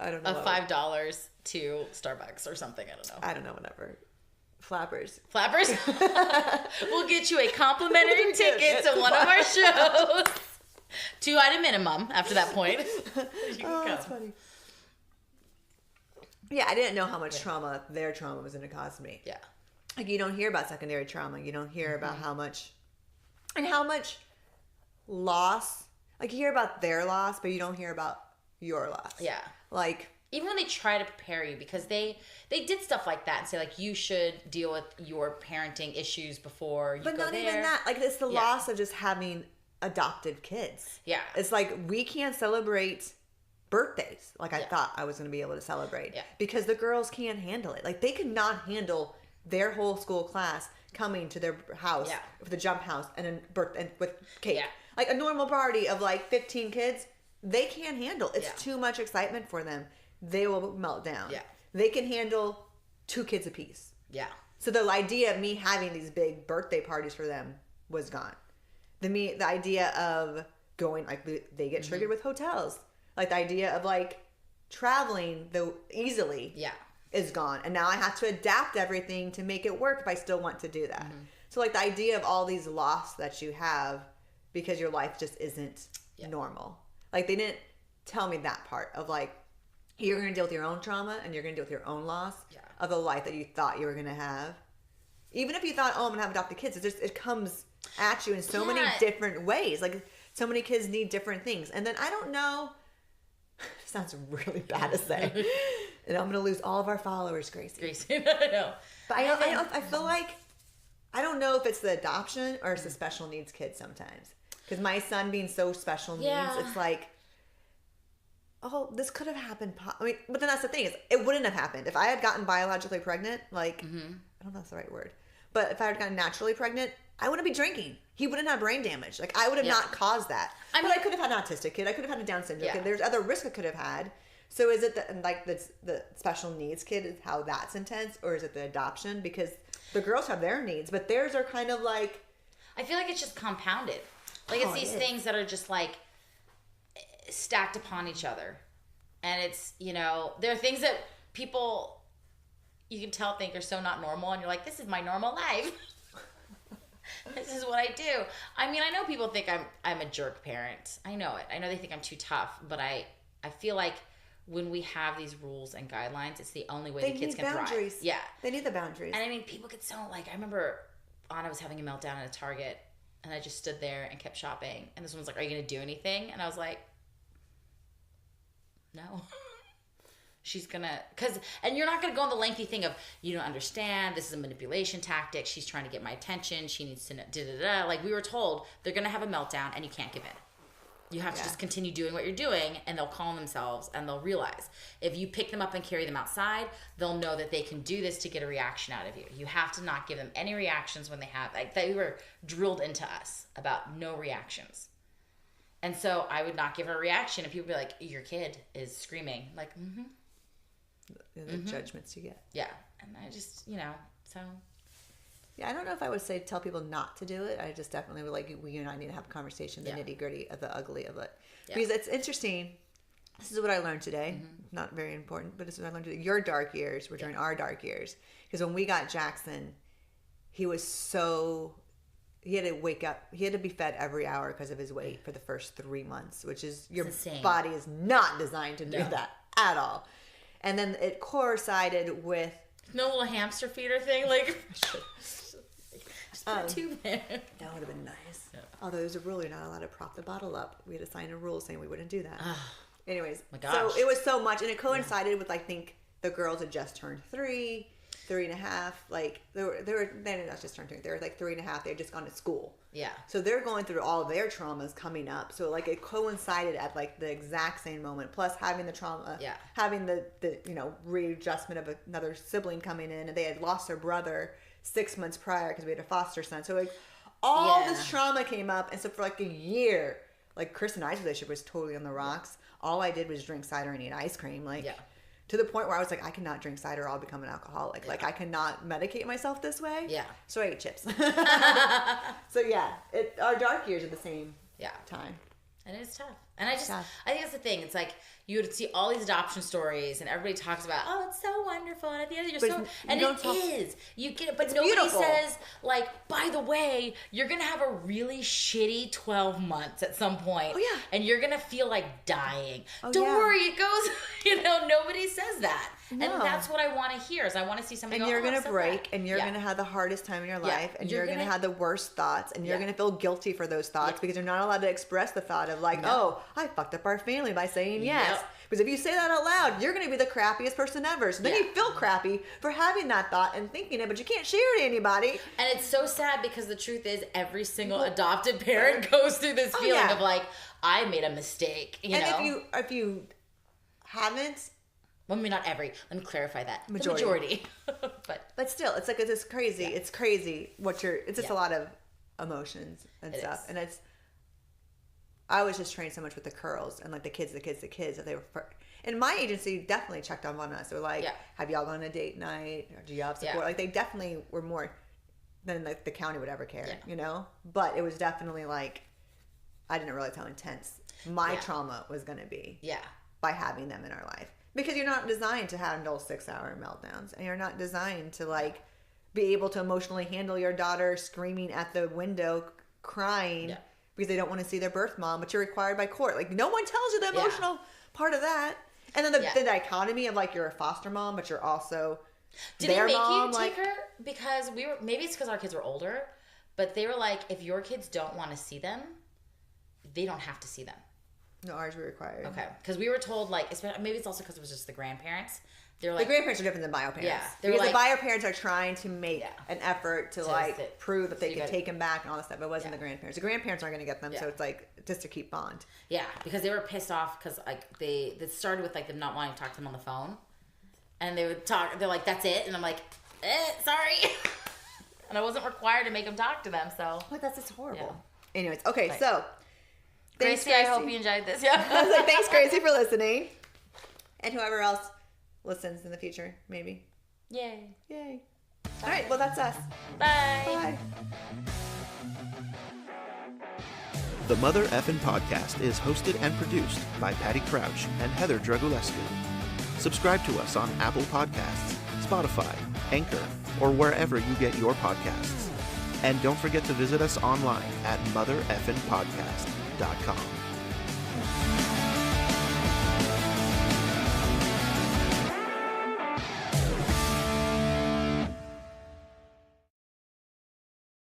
I don't know. Of $5 to Starbucks or something. I don't know. I don't know. Whatever. Flappers. We'll get you a complimentary ticket to one of our shows. 2 item minimum after that point. Oh, that's funny. Yeah, I didn't know how much trauma their trauma was going to cause me. Yeah. Like, you don't hear about secondary trauma. You don't hear about how much loss. Like, you hear about their loss, but you don't hear about your loss. Yeah. Like, even when they try to prepare you, because they did stuff like that and say, like, you should deal with your parenting issues before you go there. But not even that. Like, it's the loss of just having adopted kids. Yeah. It's like, we can't celebrate birthdays like I thought I was going to be able to celebrate. Yeah. Because the girls can't handle it. Like, they could not handle their whole school class coming to their house with a jump house and with cake. Yeah. Like, a normal party of, like, 15 kids, they can't handle. It's too much excitement for them. They will melt down. Yeah. They can handle 2 kids apiece. Yeah. So the idea of me having these big birthday parties for them was gone. The idea of going, like, they get triggered with hotels. Like, the idea of, like, traveling easily is gone. And now I have to adapt everything to make it work if I still want to do that. So, like, the idea of all these loss that you have because your life just isn't normal. Like, they didn't tell me that part of, like, you're going to deal with your own trauma and you're going to deal with your own loss of the life that you thought you were going to have. Even if you thought, oh, I'm going to have adopted kids, it comes at you in so many different ways. Like, so many kids need different things. And then I don't know, sounds really bad to say, and I'm going to lose all of our followers, Gracie. I know. But I feel like, I don't know if it's the adoption or it's the special needs kids sometimes. Because my son being so special needs, it's like, oh, this could have happened. I mean, but then that's the thing is, it wouldn't have happened if I had gotten biologically pregnant. Like, I don't know if that's the right word, but if I had gotten naturally pregnant, I wouldn't be drinking. He wouldn't have brain damage. Like, I would have not caused that. But I could have had an autistic kid. I could have had a Down syndrome kid. There's other risks I could have had. So is it the special needs kid is how that's intense, or is it the adoption? Because the girls have their needs, but theirs are kind of like. I feel like it's just compounded. Like, it's these things that are just like stacked upon each other, and it's, you know, there are things that people you can tell think are so not normal, and you're like, this is my normal life. This is what I do. I mean, I know people think I'm a jerk parent. I know it. I know they think I'm too tough, but I feel like when we have these rules and guidelines, it's the only way the kids can thrive. Yeah, they need the boundaries. And I mean, people get so, like, I remember Anna was having a meltdown at a Target, and I just stood there and kept shopping. And this woman's like, are you going to do anything? And I was like, no. She's going to, and you're not going to go on the lengthy thing of, you don't understand, this is a manipulation tactic, she's trying to get my attention, she needs to know, Like, we were told, they're going to have a meltdown and you can't give in. You have to just continue doing what you're doing, and they'll calm themselves, and they'll realize. If you pick them up and carry them outside, they'll know that they can do this to get a reaction out of you. You have to not give them any reactions when they have, like, they were drilled into us about no reactions. And so I would not give her a reaction, and people would be like, your kid is screaming. Like, The judgments you get. Yeah. And I just, so... Yeah, I don't know if I would say tell people not to do it. I just definitely would like, you and I need to have a conversation, the nitty gritty of the ugly of it. Yeah. Because it's interesting. This is what I learned today. Not very important, but this is what I learned today. Your dark years were during our dark years. Because when we got Jackson, he was he had to wake up. He had to be fed every hour because of his weight for the first 3 months, which is, your body is not designed to do that at all. And then it coincided with... No little hamster feeder thing? Like... Just put a tube there. That would have been nice. Yeah. Although there's a rule, you're not allowed to prop the bottle up. We had to sign a rule saying we wouldn't do that. Anyways, so it was so much, and it coincided with, I think, the girls had just turned 3 and a half. Like they did not just turned 3. They were like 3 and a half. They had just gone to school. Yeah. So they're going through all their traumas coming up. So like it coincided at like the exact same moment. Plus having the trauma, having the readjustment of another sibling coming in, and they had lost their brother 6 months prior because we had a foster son. So like all this trauma came up, and so for like a year, like Chris and I's relationship was totally on the rocks. All I did was drink cider and eat ice cream, to the point where I was like, I cannot drink cider, I'll become an alcoholic. Like I cannot medicate myself this way. Yeah. So I ate chips. So our dark years are the same time. And it's tough. And I think that's the thing. It's like you would see all these adoption stories, and everybody talks about, oh, it's so wonderful, and at the end you're so, and it is. You get it, but nobody says, like, by the way, you're gonna have a really shitty 12 months at some point. Oh yeah. And you're gonna feel like dying. Don't worry, it goes. Nobody says that. No. And that's what I want to hear. Is I want to see somebody. And you're gonna break, and you're gonna have the hardest time in your life, and you're gonna have the worst thoughts, and you're gonna feel guilty for those thoughts because you're not allowed to express the thought of like, oh, I fucked up our family by saying yes. Because if you say that out loud, you're going to be the crappiest person ever. So then you feel crappy for having that thought and thinking it, but you can't share it to anybody. And it's so sad because the truth is every single adopted parent goes through this feeling of like, I made a mistake. If you haven't... Well, maybe not every. Let me clarify that. Majority. But still, it's like, it's crazy. It's crazy it's just a lot of emotions and stuff. And I was just trained so much with the curls and like the kids that they were. And my agency definitely checked up on us. They were like, have y'all gone on a date night? Or do you have support? Like they definitely were more than like the county would ever care, But it was definitely like, I didn't realize how intense my trauma was going to be by having them in our life. Because you're not designed to handle 6-hour meltdowns, and you're not designed to like be able to emotionally handle your daughter screaming at the window, crying. Yeah. Because they don't want to see their birth mom, but you're required by court. Like, no one tells you the emotional part of that. And then the dichotomy of, like, you're a foster mom, but you're also their mom. Did they make you take her? Because maybe it's because our kids were older, but they were like, if your kids don't want to see them, they don't have to see them. No, ours were required. Okay. Because we were told, like, maybe it's also because it was just the grandparents. They're like, the grandparents are different than bio parents. Yeah. Because like, the bio parents are trying to make an effort to like prove that they can take them back and all this stuff. It wasn't the grandparents. The grandparents aren't going to get them, so it's like just to keep bond. Yeah, because they were pissed off because like it started with like them not wanting to talk to them on the phone, and they would talk. They're like, "That's it," and I'm like, "Sorry," and I wasn't required to make them talk to them. So that's just horrible. Yeah. Anyways, okay, so thanks, Gracie. I hope you enjoyed this. Yeah, I was like, thanks, Gracie, for listening, and whoever else listens in the future, maybe. Yay. Bye. All right, well, that's us. Bye. The Mother Effin Podcast is hosted and produced by Patti Crouch and Heather Dragulescu. Subscribe to us on Apple Podcasts, Spotify, Anchor, or wherever you get your podcasts. And don't forget to visit us online at mothereffinpodcast.com.